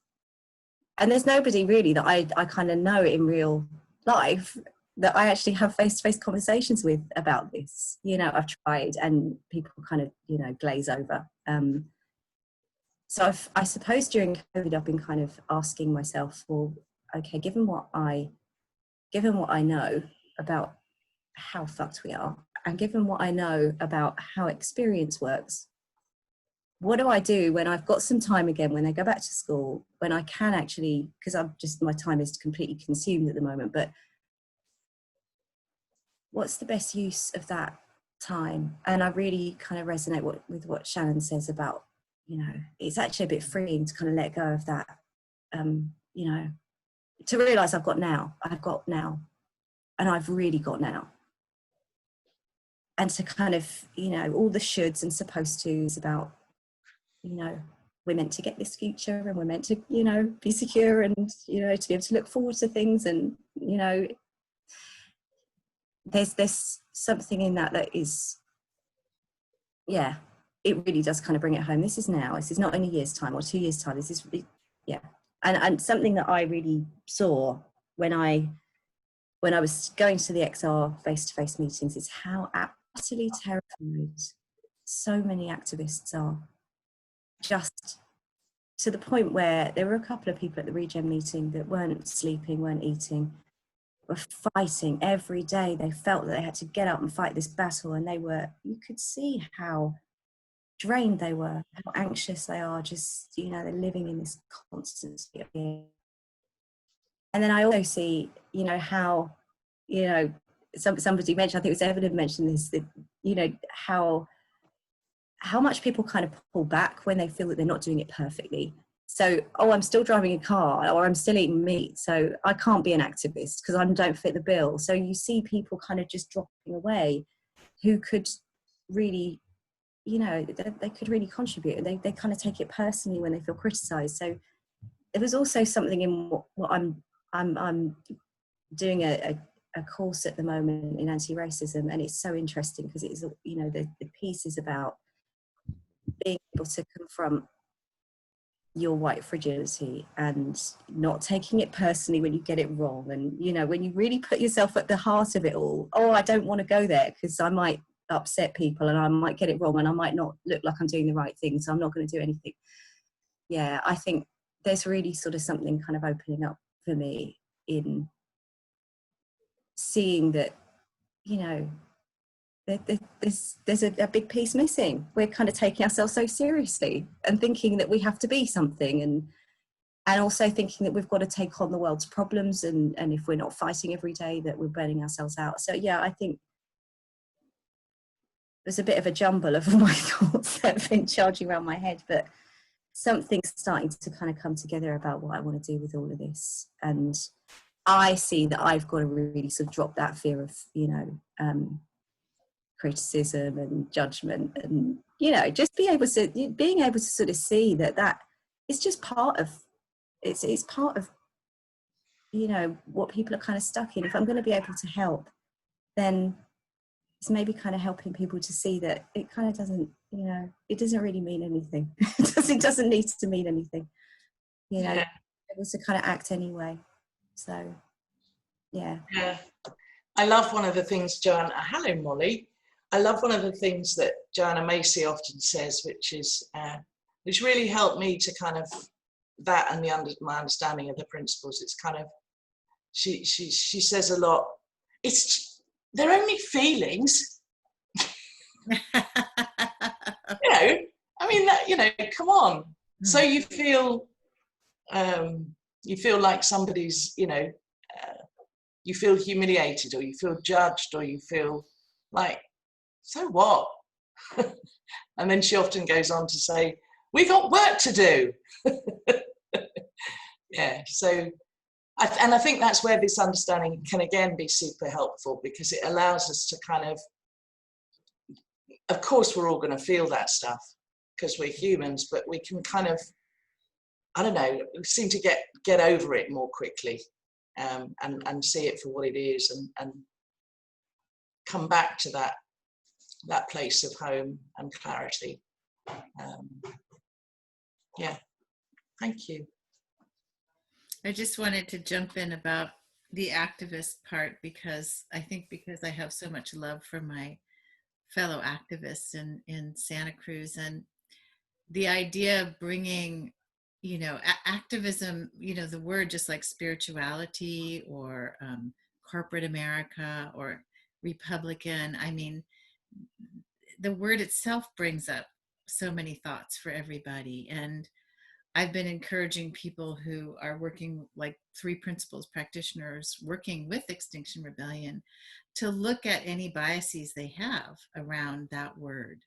and there's nobody really that I kind of know in real life that I actually have face-to-face conversations with about this. You know, I've tried, and people kind of, you know, glaze over. So I suppose during COVID, I've been kind of asking myself, well, okay, given what I know about how fucked we are, and given what I know about how experience works, what do I do when I've got some time again, when they go back to school, when I can actually, because my time is completely consumed at the moment, but what's the best use of that time? And I really kind of resonate with what Shannon says about, you know, it's actually a bit freeing to kind of let go of that, you know, to realise I've got now, and I've really got now. And to kind of, you know, all the shoulds and supposed to's about, you know, we're meant to get this future, and we're meant to, you know, be secure, and, you know, to be able to look forward to things, and, you know, there's something in that is, yeah, it really does kind of bring it home. This is now. This is not in a year's time or 2 years' time. This is, yeah. And something that I really saw when I was going to the XR face-to-face meetings is how utterly terrified so many activists are. Just to the point where there were a couple of people at the Regen meeting that weren't sleeping, weren't eating, were fighting every day. They felt that they had to get up and fight this battle, and you could see how drained they were, how anxious they are, just, you know, they're living in this constant state of fear. And then I also see, you know, how, you know, somebody mentioned, I think it was Evelyn mentioned this, that, you know, how much people kind of pull back when they feel that they're not doing it perfectly. So, oh, I'm still driving a car, or I'm still eating meat, so I can't be an activist because I don't fit the bill. So you see people kind of just dropping away who could really, you know, they could really contribute, and they kind of take it personally when they feel criticised. So there was also something in what I'm doing a course at the moment in anti-racism, and it's so interesting because it's, you know, the piece is about being able to confront your white fragility and not taking it personally when you get it wrong, and, you know, when you really put yourself at the heart of it all. Oh, I don't want to go there because I might upset people, and I might get it wrong, and I might not look like I'm doing the right thing, so I'm not going to do anything. Yeah, I think there's really sort of something kind of opening up for me in seeing that, you know, there's a big piece missing. We're kind of taking ourselves so seriously and thinking that we have to be something, and also thinking that we've got to take on the world's problems, and if we're not fighting every day, that we're burning ourselves out. So yeah, I think there's a bit of a jumble of all my thoughts that have been charging around my head, but something's starting to kind of come together about what I want to do with all of this. And I see that I've got to really sort of drop that fear of, you know, criticism and judgment, and, you know, just being able to sort of see that it's just part of, it's part of, you know, what people are kind of stuck in. If I'm going to be able to help, then it's maybe kind of helping people to see that it kind of doesn't, you know, it doesn't really mean anything. It doesn't need to mean anything, you know, able to kind of act anyway. So, yeah. Yeah. I love one of the things, Joanna, hello Molly. I love one of the things that Joanna Macy often says, which is, which really helped me to kind of, that and my understanding of the principles. It's kind of, she says a lot, they're only feelings. You know, I mean, that, you know, come on. So you feel like somebody's, you know, you feel humiliated, or you feel judged, or you feel like, so what? And then she often goes on to say, we got work to do. Yeah, so I think that's where this understanding can again be super helpful, because it allows us to kind of course we're all going to feel that stuff because we're humans, but we can kind of I don't know, seem to get over it more quickly, and see it for what it is, and come back to that place of home and clarity. Yeah, thank you. I just wanted to jump in about the activist part, because I think because I have so much love for my fellow activists in Santa Cruz, and the idea of bringing, you know, activism, you know, the word, just like spirituality or corporate America or Republican, I mean, the word itself brings up so many thoughts for everybody. And I've been encouraging people who are working, like Three Principles practitioners working with Extinction Rebellion, to look at any biases they have around that word,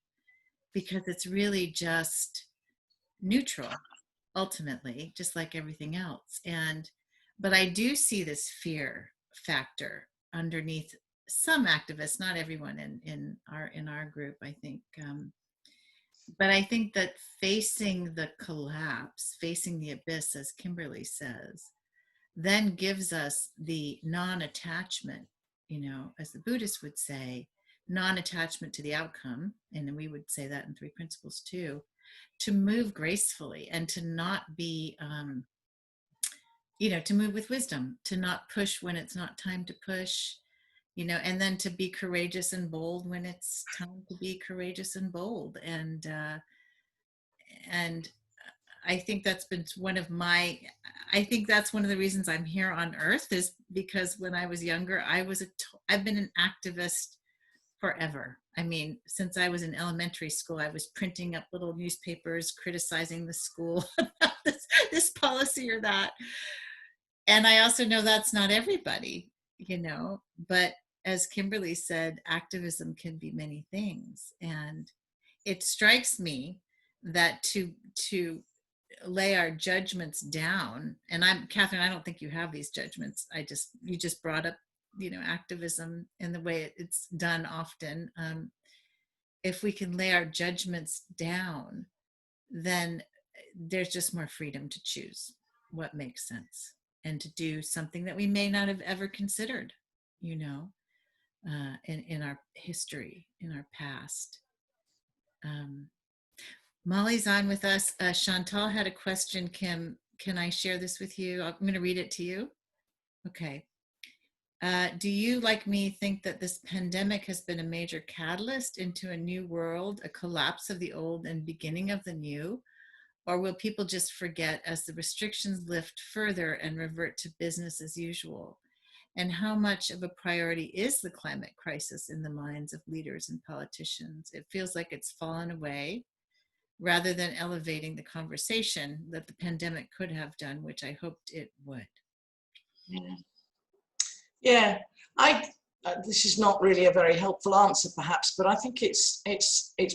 because it's really just neutral, ultimately, just like everything else. But I do see this fear factor underneath some activists, not everyone in our group, I think. But I think that facing the collapse, facing the abyss, as Kimberly says, then gives us the non-attachment, you know, as the Buddhists would say, non-attachment to the outcome, and we would say that in Three Principles too, to move gracefully and to not be, you know, to move with wisdom, to not push when it's not time to push, you know, and then to be courageous and bold when it's time to be courageous and bold. And I think that's been I think that's one of the reasons I'm here on Earth, is because when I was younger, I've been an activist forever. I mean, since I was in elementary school, I was printing up little newspapers criticizing the school about this policy or that. And I also know that's not everybody, you know, but as Kimberly said, activism can be many things. And it strikes me that to lay our judgments down, and Catherine, I don't think you have these judgments. You just brought up, you know, activism and the way it's done often. If we can lay our judgments down, then there's just more freedom to choose what makes sense and to do something that we may not have ever considered, you know, in our history, in our past. Molly's on with us. Chantal had a question. Kim, can I share this with you? I'm going to read it to you. Okay. Do you, like me, think that this pandemic has been a major catalyst into a new world, a collapse of the old and beginning of the new? Or will people just forget as the restrictions lift further and revert to business as usual? And how much of a priority is the climate crisis in the minds of leaders and politicians? It feels like it's fallen away rather than elevating the conversation that the pandemic could have done, which I hoped it would. Yeah, this is not really a very helpful answer, perhaps, but I think it's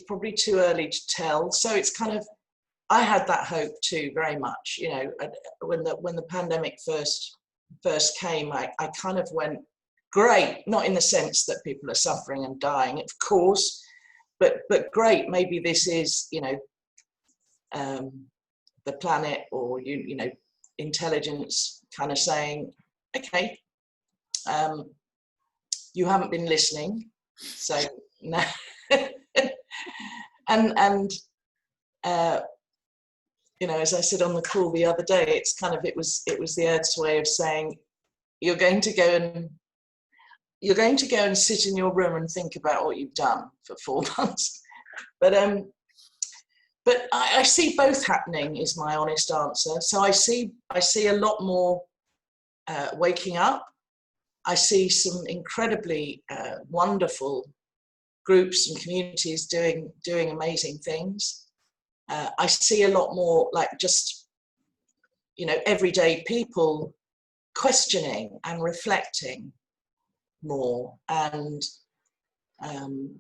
probably too early to tell. So it's kind of, I had that hope too, very much. You know, when the pandemic first came, I kind of went, great, not in the sense that people are suffering and dying, of course, but great, maybe this is, you know, the planet, or you know, intelligence kind of saying, okay, you haven't been listening, so no. and you know, as I said on the call the other day, it's kind of, it was the Earth's way of saying, you're going to go and sit in your room and think about what you've done for 4 months. But I see both happening, is my honest answer. So I see a lot more waking up. I see some incredibly wonderful groups and communities doing amazing things. I see a lot more, like, just, you know, everyday people questioning and reflecting more, and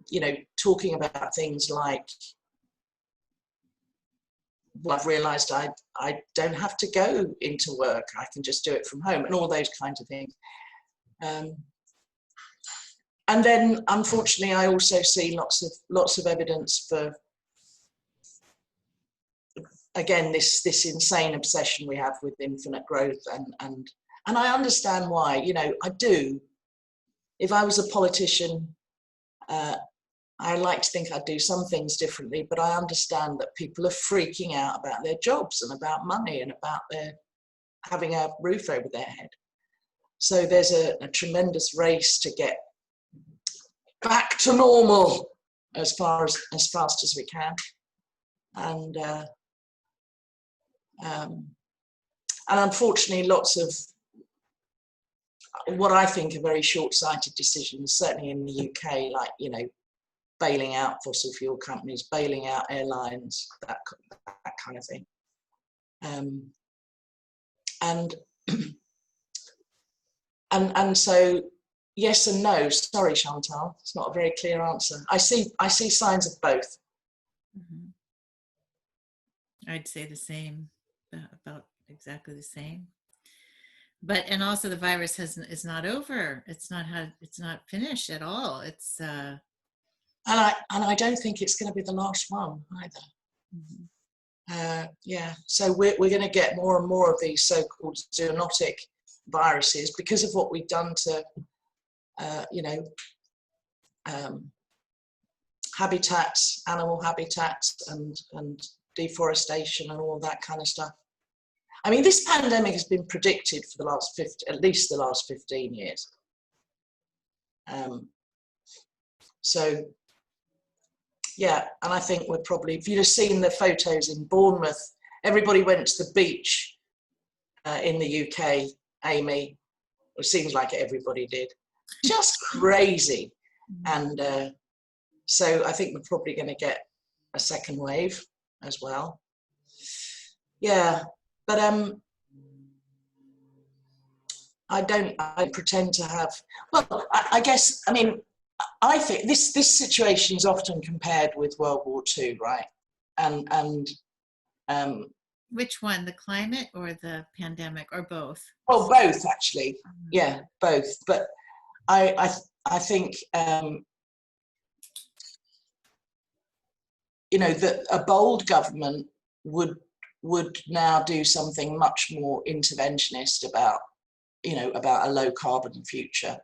you know, talking about things like, well, I've realized I don't have to go into work, I can just do it from home, and all those kinds of things. And then, unfortunately, I also see lots of evidence for again, this insane obsession we have with infinite growth, and I understand why. You know, I do. If I was a politician, I like to think I'd do some things differently, but I understand that people are freaking out about their jobs and about money and about their having a roof over their head. So there's a tremendous race to get back to normal as fast as we can, and unfortunately, lots of what I think are very short-sighted decisions, certainly in the UK, like, you know, bailing out fossil fuel companies, bailing out airlines, that kind of thing. And so yes and no. Sorry, Chantal, it's not a very clear answer. I see signs of both. Mm-hmm. I'd say the same, about exactly the same. But and also the virus is not over. It's not finished at all. It's and I don't think it's going to be the last one either. Mm-hmm. Yeah, so we're going to get more and more of these so-called zoonotic viruses because of what we've done to you know, habitats, animal habitats, and deforestation and all that kind of stuff. I mean, this pandemic has been predicted for the last at least the last 15 years. So, yeah, and I think we're probably, if you'd have seen the photos in Bournemouth, everybody went to the beach in the UK, Amy. It seems like everybody did. Just crazy. And so I think we're probably going to get a second wave as well. Yeah, but I pretend to have, well, I guess, I mean, I think this situation is often compared with World War II, right? And which one, the climate or the pandemic, or both? Well, both actually. Yeah, both. But I think you know, that a bold government would now do something much more interventionist about, you know, about a low carbon future.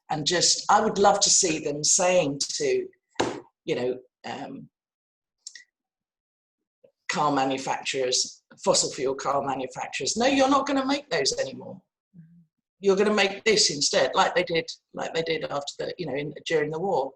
And just, I would love to see them saying to, you know, car manufacturers, fossil fuel car manufacturers, no, you're not going to make those anymore. You're going to make this instead, like they did after the, you know, during the war.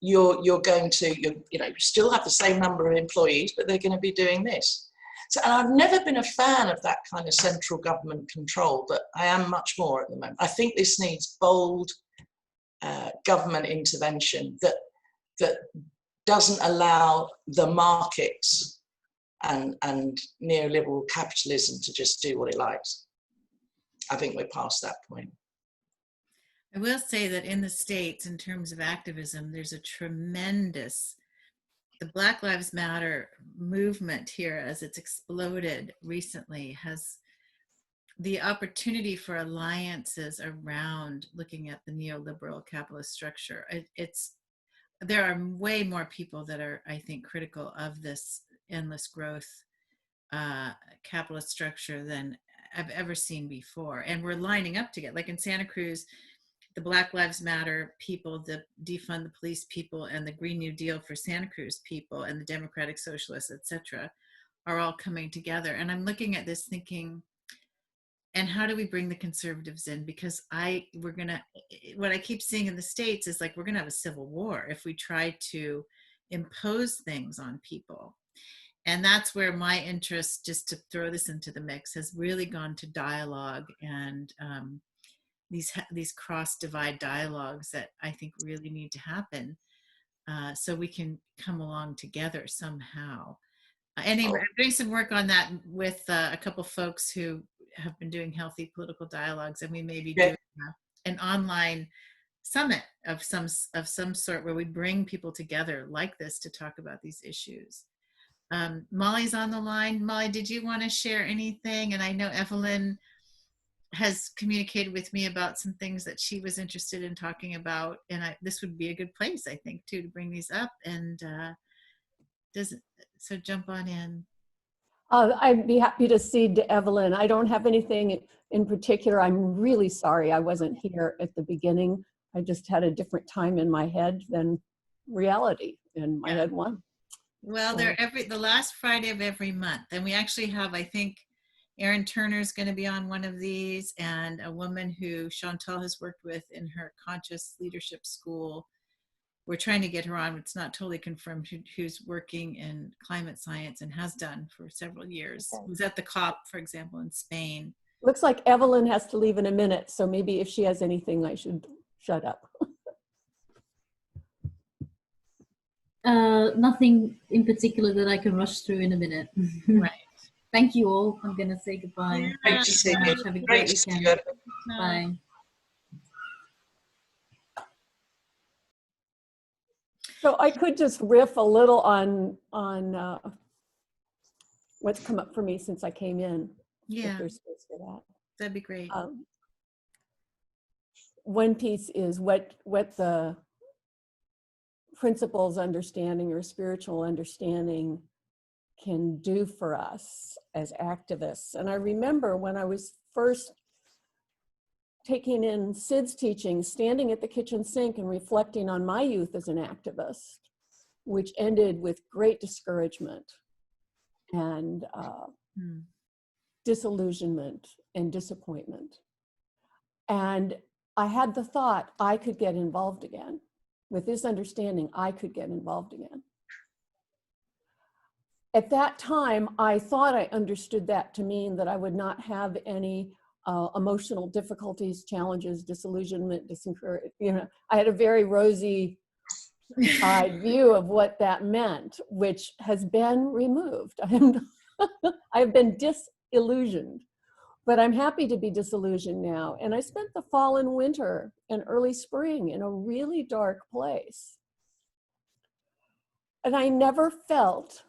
You're going to, you know, still have the same number of employees, but they're going to be doing this. So, and I've never been a fan of that kind of central government control, but I am much more at the moment. I think this needs bold government intervention that doesn't allow the markets and neoliberal capitalism to just do what it likes. I think we're past that point. I will say that in the States, in terms of activism, there's a tremendous, the Black Lives Matter movement here, as it's exploded recently, has the opportunity for alliances around looking at the neoliberal capitalist structure. There are way more people that are, I think, critical of this endless growth capitalist structure than I've ever seen before. And we're lining up to get, like in Santa Cruz, the Black Lives Matter people, the defund the police people, and the Green New Deal for Santa Cruz people, and the Democratic Socialists, etc., are all coming together. And I'm looking at this thinking, and how do we bring the conservatives in? Because what I keep seeing in the States is like, we're gonna have a civil war if we try to impose things on people. And that's where my interest, just to throw this into the mix, has really gone to dialogue and these cross-divide dialogues that I think really need to happen so we can come along together somehow. Anyway, I'm doing some work on that with a couple folks who have been doing healthy political dialogues, and we may be doing an online summit of some sort where we bring people together like this to talk about these issues. Molly's on the line. Molly, did you want to share anything? And I know Evelyn has communicated with me about some things that she was interested in talking about, and this would be a good place, I think, too, to bring these up. And Does so jump on in. I'd be happy to cede to Evelyn. I don't have anything in particular. I'm really sorry I wasn't here at the beginning. I just had a different time in my head than reality, and my head won. Well, they're the last Friday of every month, and we actually have, I think, Erin Turner's going to be on one of these, and a woman who Chantal has worked with in her conscious leadership school. We're trying to get her on. It's not totally confirmed, who's working in climate science and has done for several years. Okay. Who's at the COP, for example, in Spain. Looks like Evelyn has to leave in a minute, so maybe if she has anything, I should shut up. Nothing in particular that I can rush through in a minute. Right. Thank you all. I'm going to say goodbye. Yeah. Great to see you. Have a Great great to see weekend. you. Bye. So I could just riff a little on what's come up for me since I came in. Yeah, If there's space for that. that'd be great. One piece is what the principles understanding or spiritual understanding can do for us as activists. And I remember when I was first taking in Sid's teaching, standing at the kitchen sink and reflecting on my youth as an activist, which ended with great discouragement and disillusionment and disappointment. And I had the thought I could get involved again. With this understanding, I could get involved again. At that time, I thought I understood that to mean that I would not have any emotional difficulties, challenges, disillusionment, disencouragement. You know, I had a very rosy-eyed view of what that meant, which has been removed. I have been disillusioned, but I'm happy to be disillusioned now. And I spent the fall and winter and early spring in a really dark place. And I never felt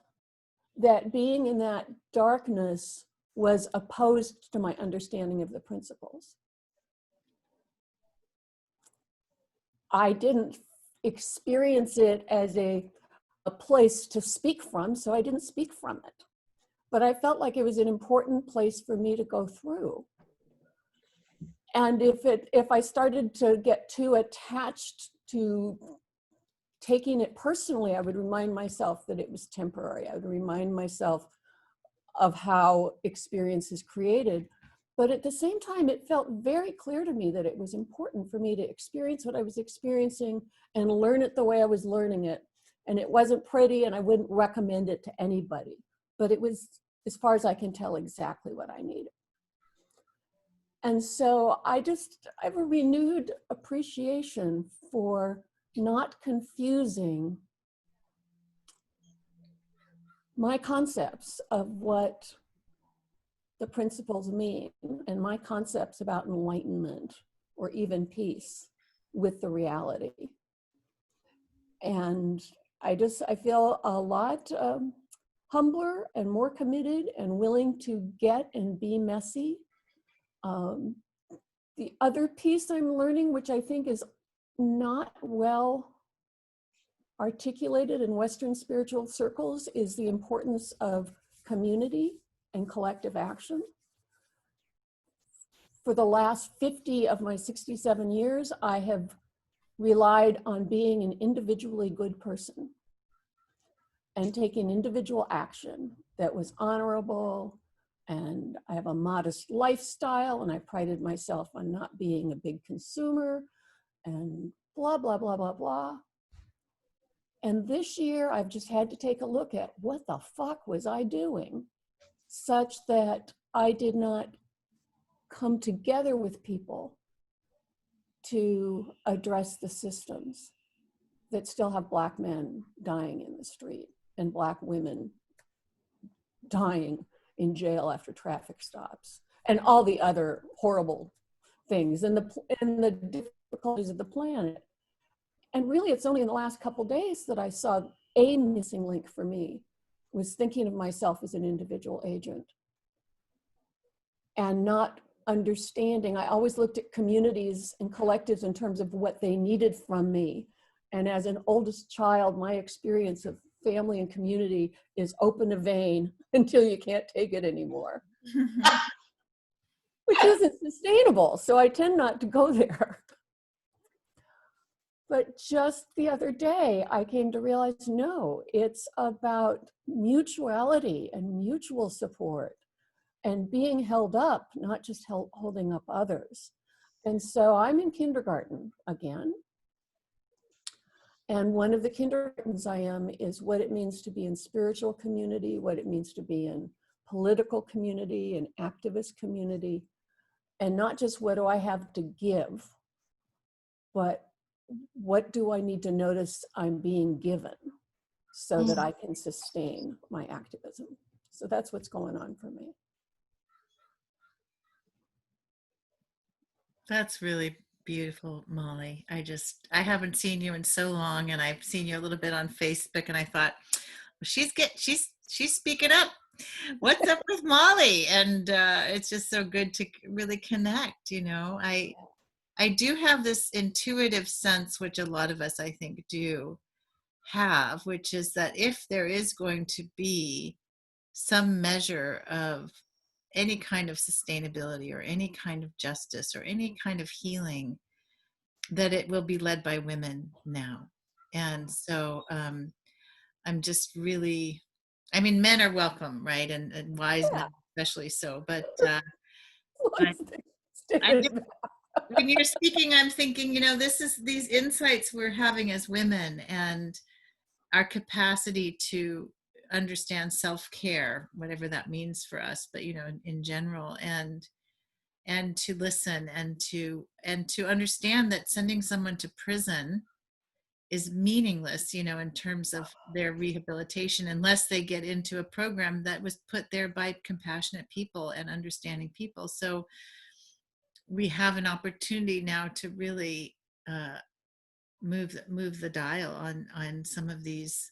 that being in that darkness was opposed to my understanding of the principles. I didn't experience it as a place to speak from, so I didn't speak from it. But I felt like it was an important place for me to go through. And if I started to get too attached to taking it personally, I would remind myself that it was temporary. I would remind myself of how experience is created. But at the same time, it felt very clear to me that it was important for me to experience what I was experiencing and learn it the way I was learning it. And it wasn't pretty, and I wouldn't recommend it to anybody. But it was, as far as I can tell, exactly what I needed. And so I have a renewed appreciation for not confusing my concepts of what the principles mean and my concepts about enlightenment or even peace with the reality. And I feel a lot humbler and more committed and willing to get and be messy. The other piece I'm learning, which I think is not well articulated in Western spiritual circles, is the importance of community and collective action. For the last 50 of my 67 years, I have relied on being an individually good person and taking individual action that was honorable. And I have a modest lifestyle, and I prided myself on not being a big consumer and blah, blah, blah, blah, blah. And this year, I've just had to take a look at what the fuck was I doing such that I did not come together with people to address the systems that still have Black men dying in the street and Black women dying in jail after traffic stops and all the other horrible things and the difficulties of the planet. And really, it's only in the last couple of days that I saw a missing link for me was thinking of myself as an individual agent and not understanding. I always looked at communities and collectives in terms of what they needed from me. And as an oldest child, my experience of family and community is open a vein until you can't take it anymore, which isn't sustainable. So I tend not to go there. But just the other day, I came to realize, no, it's about mutuality and mutual support and being held up, not just holding up others. And so I'm in kindergarten again. And one of the kindergartens I am is what it means to be in spiritual community, what it means to be in political community and activist community, and not just what do I have to give, but what do I need to notice I'm being given so that I can sustain my activism. So that's what's going on for me. That's really beautiful, Molly. I haven't seen you in so long, and I've seen you a little bit on Facebook, and I thought, well, she's speaking up. What's up with Molly? And it's just so good to really connect. I do have this intuitive sense, which a lot of us, I think, do have, which is that if there is going to be some measure of any kind of sustainability or any kind of justice or any kind of healing, that it will be led by women now. And so I'm just really, I mean, men are welcome, right? And wise men especially so, but when you're speaking, I'm thinking, these insights we're having as women and our capacity to understand self-care, whatever that means for us, but in general, and to listen and to understand that sending someone to prison is meaningless, in terms of their rehabilitation, unless they get into a program that was put there by compassionate people and understanding people. So we have an opportunity now to really move the dial on some of these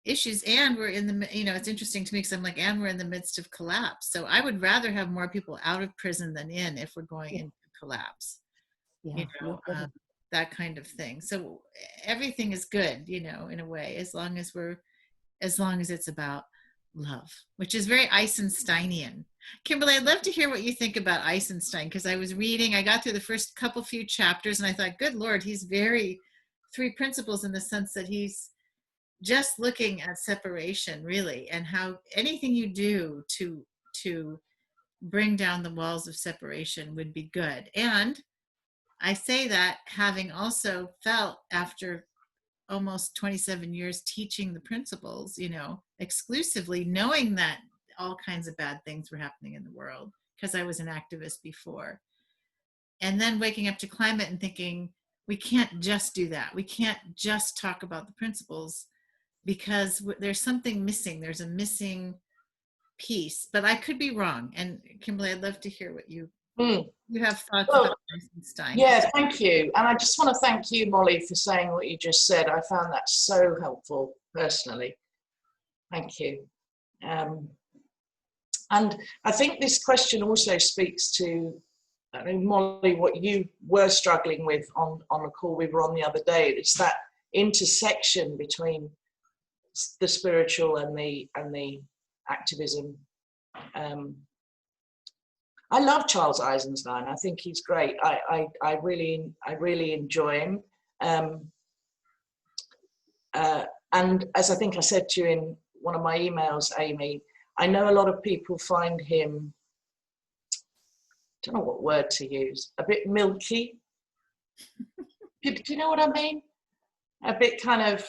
issues. And we're in the, it's interesting to me because I'm like, and we're in the midst of collapse. So I would rather have more people out of prison than in if we're going into collapse, that kind of thing. So everything is good, in a way, as long as it's about love, which is very Eisensteinian. Kimberley, I'd love to hear what you think about Eisenstein, because I was reading, I got through the first few chapters and I thought, good Lord, he's very three principles in the sense that he's just looking at separation, really, and how anything you do to bring down the walls of separation would be good. And I say that having also felt, after almost 27 years teaching the principles, exclusively, knowing that all kinds of bad things were happening in the world because I was an activist before. And then waking up to climate and thinking, we can't just do that. We can't just talk about the principles because there's something missing. There's a missing piece, but I could be wrong. And Kimberley, I'd love to hear what you have thoughts about Eisenstein. Yeah, thank you. And I just want to thank you, Molly, for saying what you just said. I found that so helpful personally. Thank you. And I think this question also speaks to, Molly, what you were struggling with on the call we were on the other day. It's that intersection between the spiritual and the activism. I love Charles Eisenstein. I think he's great. I really enjoy him. And as I think I said to you in one of my emails, Amy, I know a lot of people find him, I don't know what word to use, a bit milky. Do you know what I mean? A bit kind of,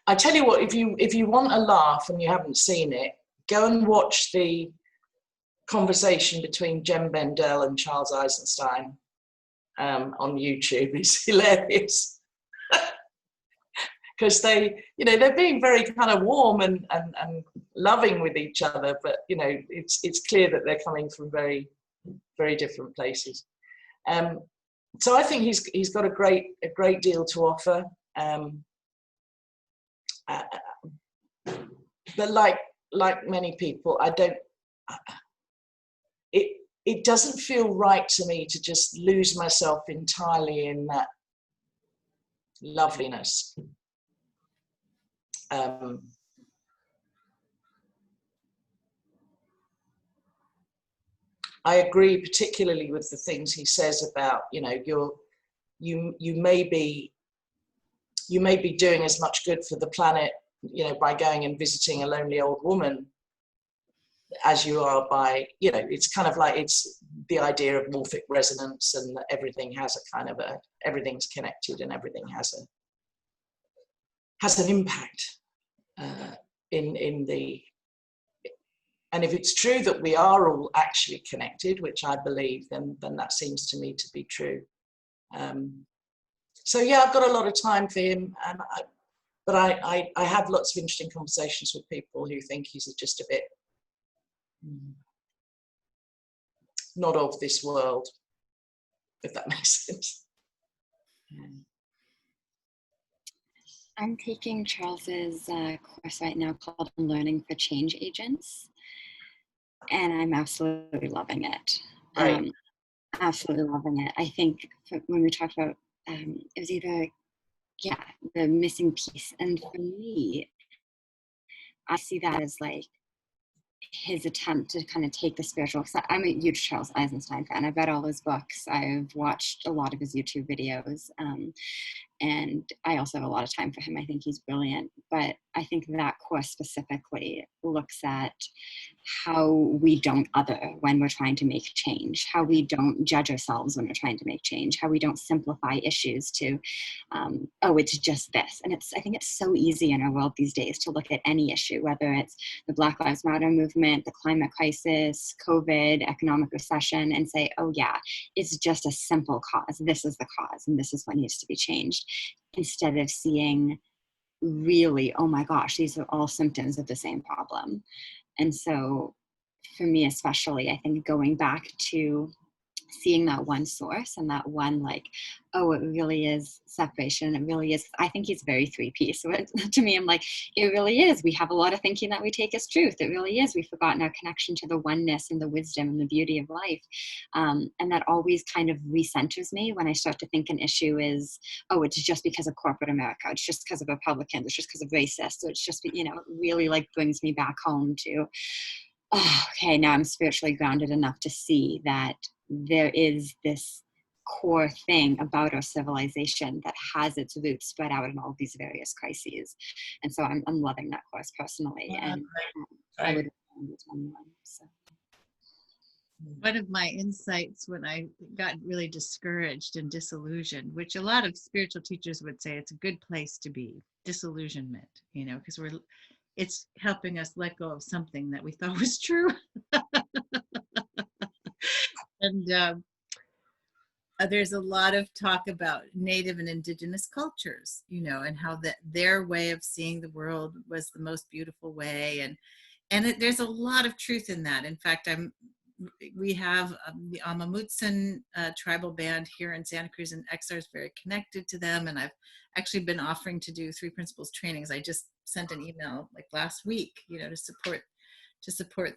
I tell you what, if you want a laugh and you haven't seen it, go and watch the conversation between Jem Bendell and Charles Eisenstein on YouTube. It's hilarious. Because they're being very kind of warm and loving with each other, but it's clear that they're coming from very, very different places. So I think he's got a great deal to offer. But like many people, it doesn't feel right to me to just lose myself entirely in that loveliness. I agree particularly with the things he says about, you know, you may be doing as much good for the planet, you know, by going and visiting a lonely old woman as you are by, you know, it's kind of like, it's the idea of morphic resonance, and that everything has a kind of everything's connected and everything has an impact in the, and if it's true that we are all actually connected, which I believe, then that seems to me to be true. So yeah, I've got a lot of time for him, and I have lots of interesting conversations with people who think he's just a bit not of this world, if that makes sense. I'm taking Charles's course right now called Learning for Change Agents, and I'm absolutely loving it. Right. Absolutely loving it. I think when we talked about, it was either, yeah, the missing piece. And for me, I see that as like his attempt to kind of take the spiritual, because I'm a huge Charles Eisenstein fan. I've read all his books. I've watched a lot of his YouTube videos. And I also have a lot of time for him. I think he's brilliant. But I think that course specifically looks at how we don't other when we're trying to make change, how we don't judge ourselves when we're trying to make change, how we don't simplify issues to, oh, it's just this. And I think it's so easy in our world these days to look at any issue, whether it's the Black Lives Matter movement, the climate crisis, COVID, economic recession, and say, oh yeah, it's just a simple cause. This is the cause, and this is what needs to be changed. Instead of seeing really, oh my gosh, these are all symptoms of the same problem. And so for me especially, I think going back to seeing that one source and that one, like, oh, it really is separation. It really is. I think he's very three-piece. So to me, I'm like, it really is. We have a lot of thinking that we take as truth. It really is. We've forgotten our connection to the oneness and the wisdom and the beauty of life. And that always kind of recenters me when I start to think an issue is, oh, it's just because of corporate America. It's just because of Republicans. It's just because of racists. So it's just, you know, it really like brings me back home to, oh, okay, now I'm spiritually grounded enough to see that there is this core thing about our civilization that has its roots spread out in all these various crises. And so I'm loving that course personally. And I would recommend it to anyone. So. One of my insights when I got really discouraged and disillusioned, which a lot of spiritual teachers would say it's a good place to be, disillusionment, you know, because it's helping us let go of something that we thought was true. And there's a lot of talk about Native and Indigenous cultures, you know, and how their way of seeing the world was the most beautiful way. And there's a lot of truth in that. In fact, we have the Amamutsan tribal band here in Santa Cruz, and XR is very connected to them. And I've actually been offering to do 3 Principles trainings. I just sent an email like last week, you know, to support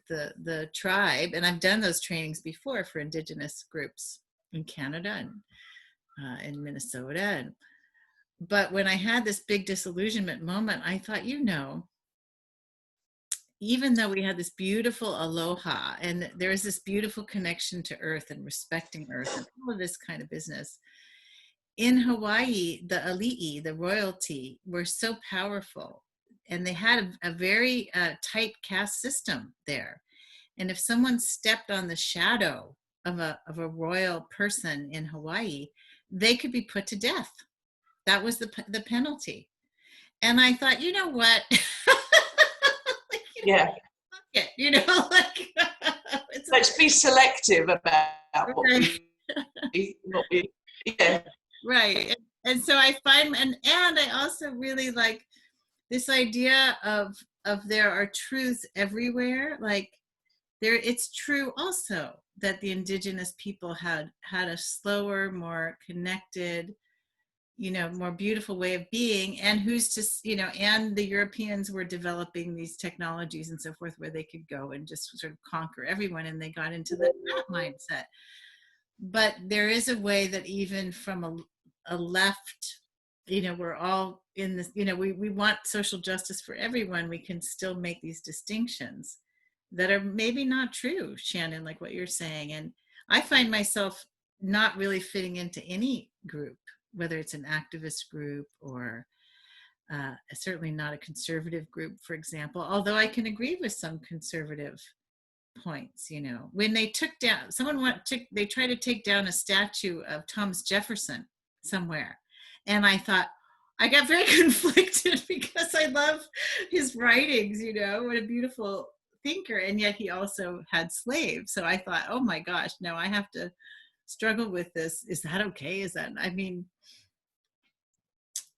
the tribe. And I've done those trainings before for Indigenous groups in Canada and in Minnesota. But when I had this big disillusionment moment, I thought, you know, even though we had this beautiful aloha and there is this beautiful connection to earth and respecting earth and all of this kind of business, in Hawaii, the ali'i, the royalty, were so powerful. And they had a very tight caste system there. And if someone stepped on the shadow of a royal person in Hawaii, they could be put to death. That was the penalty. And I thought, you know what? Yeah. You know, like let's be selective about what we yeah. Right. And so I find, and I also really like this idea of there are truths everywhere. Like it's true also that the Indigenous people had a slower, more connected, you know, more beautiful way of being, and who's to, you know, and the Europeans were developing these technologies and so forth where they could go and just sort of conquer everyone, and they got into that mindset. But there is a way that even from a left we're all in this, we want social justice for everyone, we can still make these distinctions that are maybe not true, Shannon, like what you're saying. And I find myself not really fitting into any group, whether it's an activist group or certainly not a conservative group, for example, although I can agree with some conservative points. When they took down, they tried to take down a statue of Thomas Jefferson somewhere, and I thought, I got very conflicted because I love his writings, what a beautiful thinker, and yet he also had slaves. So I thought, oh my gosh, no, I have to struggle with this. Is that okay?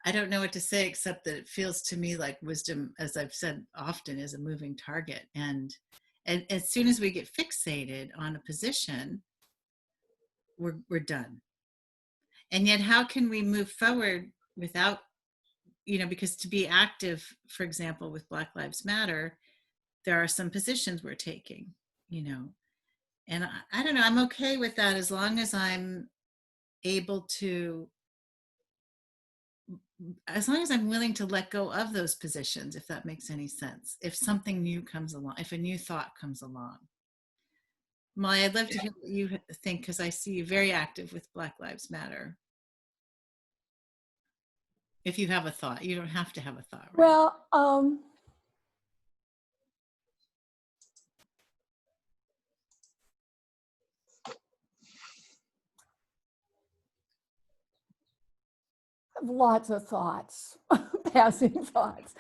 I don't know what to say, except that it feels to me like wisdom, as I've said often, is a moving target. And as soon as we get fixated on a position, we're done. And yet, how can we move forward without, because to be active, for example, with Black Lives Matter, there are some positions we're taking, and I don't know, I'm okay with that as long as I'm able to, as long as I'm willing to let go of those positions, if that makes any sense. If something new comes along, if a new thought comes along. Molly, I'd love to hear what you think, because I see you very active with Black Lives Matter. If you have a thought, you don't have to have a thought. Right? Well, lots of thoughts, passing thoughts.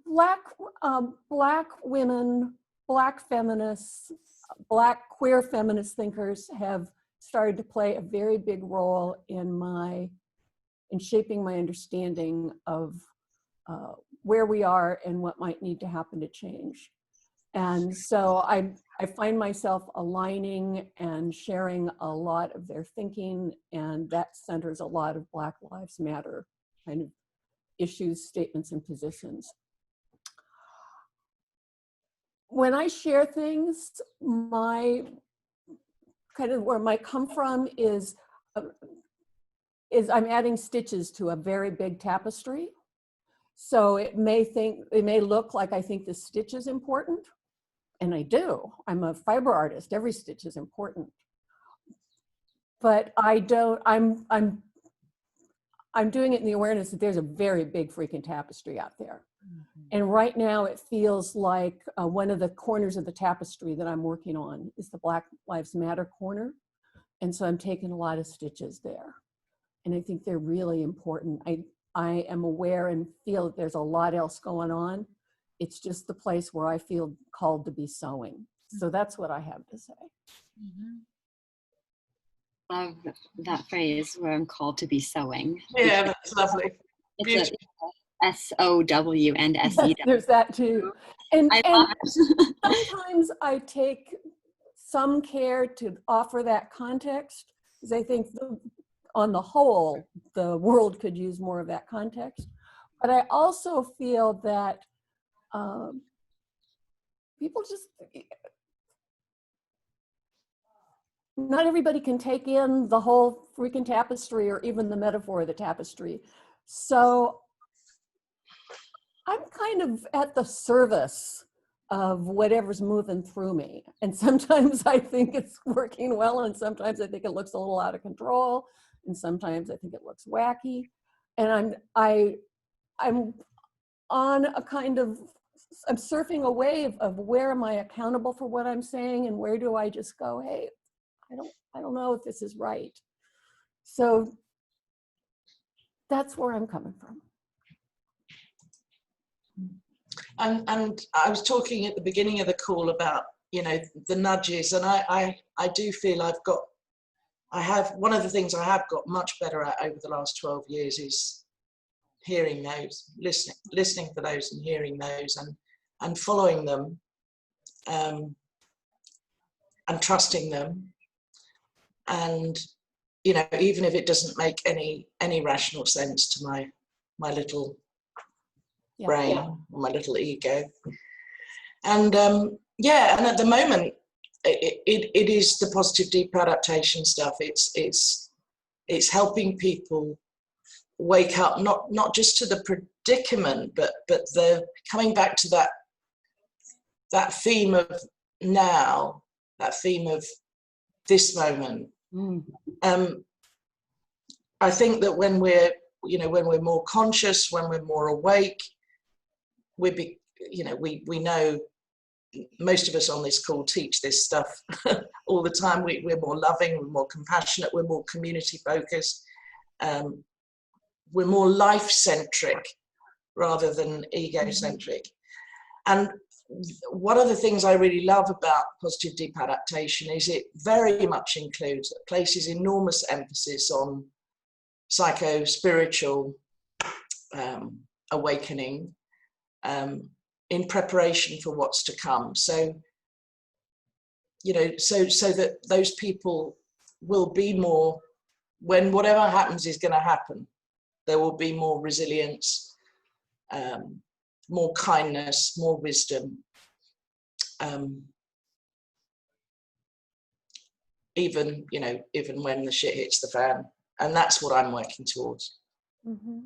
Black women, Black feminists, Black queer feminist thinkers have started to play a very big role in shaping my understanding of where we are and what might need to happen to change. And so I find myself aligning and sharing a lot of their thinking, and that centers a lot of Black Lives Matter kind of issues, statements, and positions. When I share things, where my come from is I'm adding stitches to a very big tapestry. So it may look like I think the stitch is important, and I do. I'm a fiber artist. Every stitch is important. But I'm doing it in the awareness that there's a very big freaking tapestry out there. Mm-hmm. And right now it feels like one of the corners of the tapestry that I'm working on is the Black Lives Matter corner. And so I'm taking a lot of stitches there. And I think they're really important. I am aware and feel that there's a lot else going on. It's just the place where I feel called to be sewing. So that's what I have to say. Mm-hmm. Love that phrase, where I'm called to be sewing. Yeah, that's lovely. It's SOW and SEW. There's that too. And sometimes I take some care to offer that context, because I think on the whole, the world could use more of that context. But I also feel that people just, not everybody can take in the whole freaking tapestry or even the metaphor of the tapestry. So I'm kind of at the service of whatever's moving through me. And sometimes I think it's working well, and sometimes I think it looks a little out of control, and sometimes I think it looks wacky. And I'm on a kind of, I'm surfing a wave of where am I accountable for what I'm saying, and where do I just go, hey, I don't know if this is right. So that's where I'm coming from. And I was talking at the beginning of the call about, the nudges, and I do feel one of the things I have got much better at over the last 12 years is hearing those, listening for those and hearing those and following them, and trusting them. And, even if it doesn't make any rational sense to my little brain, or my little ego. And and at the moment, it is the positive deep adaptation stuff. It's helping people wake up, not just to the predicament, but the coming back to that theme of now, that theme of this moment. I think that when we're more conscious, when we're more awake, we know, most of us on this call teach this stuff all the time. We're more loving, we're more compassionate, we're more community focused, we're more life-centric rather than egocentric. And one of the things I really love about positive deep adaptation is it very much includes, places enormous emphasis on psycho-spiritual awakening in preparation for what's to come. So, so that those people will be more, when whatever happens is going to happen, there will be more resilience, more kindness, more wisdom, even when the shit hits the fan. And that's what I'm working towards. Mm-hmm.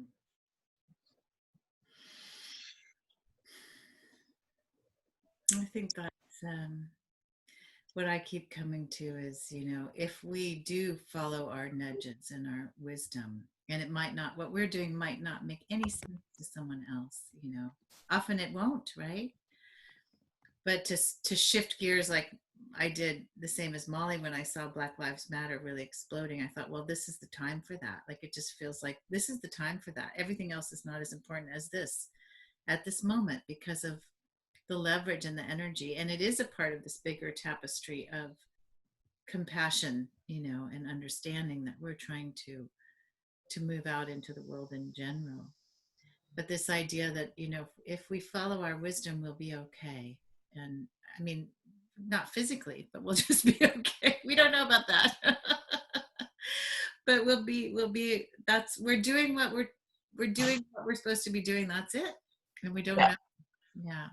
I think that's what I keep coming to is, if we do follow our nudges and our wisdom, and what we're doing might not make any sense to someone else, often it won't, right? But to shift gears, like I did the same as Molly when I saw Black Lives Matter really exploding, I thought, well, this is the time for that. Like, it just feels like this is the time for that. Everything else is not as important as this at this moment because of the leverage and the energy. And it is a part of this bigger tapestry of compassion, and understanding that we're trying to move out into the world in general. But this idea that, if we follow our wisdom, we'll be okay. And I mean, not physically, but we'll just be okay. We don't know about that. But we're doing what we're supposed to be doing. That's it. And we don't know. Yeah.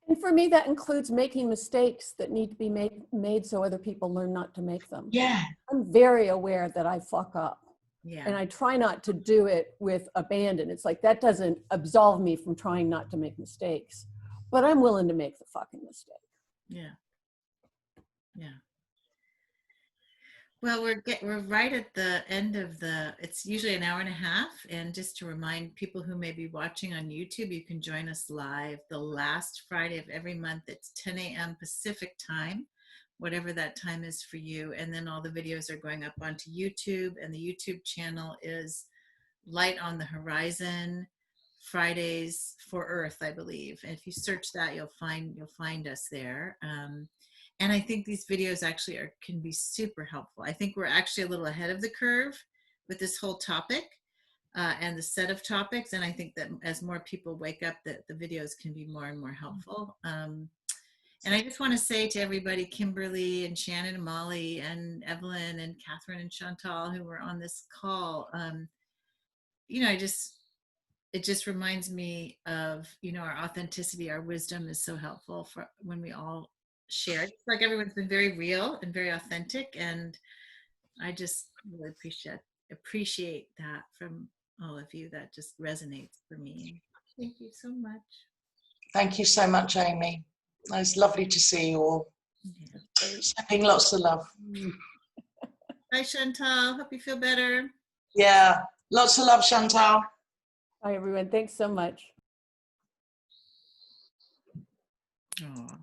And for me, that includes making mistakes that need to be made so other people learn not to make them. Yeah. I'm very aware that I fuck up. Yeah. And I try not to do it with abandon. It's like, that doesn't absolve me from trying not to make mistakes, but I'm willing to make the fucking mistake. Yeah. Well, we're right at the end of it's usually an hour and a half. And just to remind people who may be watching on YouTube, you can join us live the last Friday of every month. It's 10 a.m. Pacific time, whatever that time is for you. And then all the videos are going up onto YouTube, and the YouTube channel is Light on the Horizon Fridays for Earth, I believe. And if you search that, you'll find us there. And I think these videos actually can be super helpful. I think we're actually a little ahead of the curve with this whole topic and the set of topics. And I think that as more people wake up, that the videos can be more and more helpful. And I just want to say to everybody, Kimberly and Shannon and Molly and Evelyn and Catherine and Chantal, who were on this call, it just reminds me of, our authenticity, our wisdom is so helpful for when we all share. It's like everyone's been very real and very authentic, and I just really appreciate that from all of you. That just resonates for me. Thank you so much. Thank you so much, Amy. It's lovely to see you all. Yeah. Sending lots of love. Bye, Chantal. Hope you feel better. Yeah, lots of love, Chantal. Bye, everyone. Thanks so much. Aww.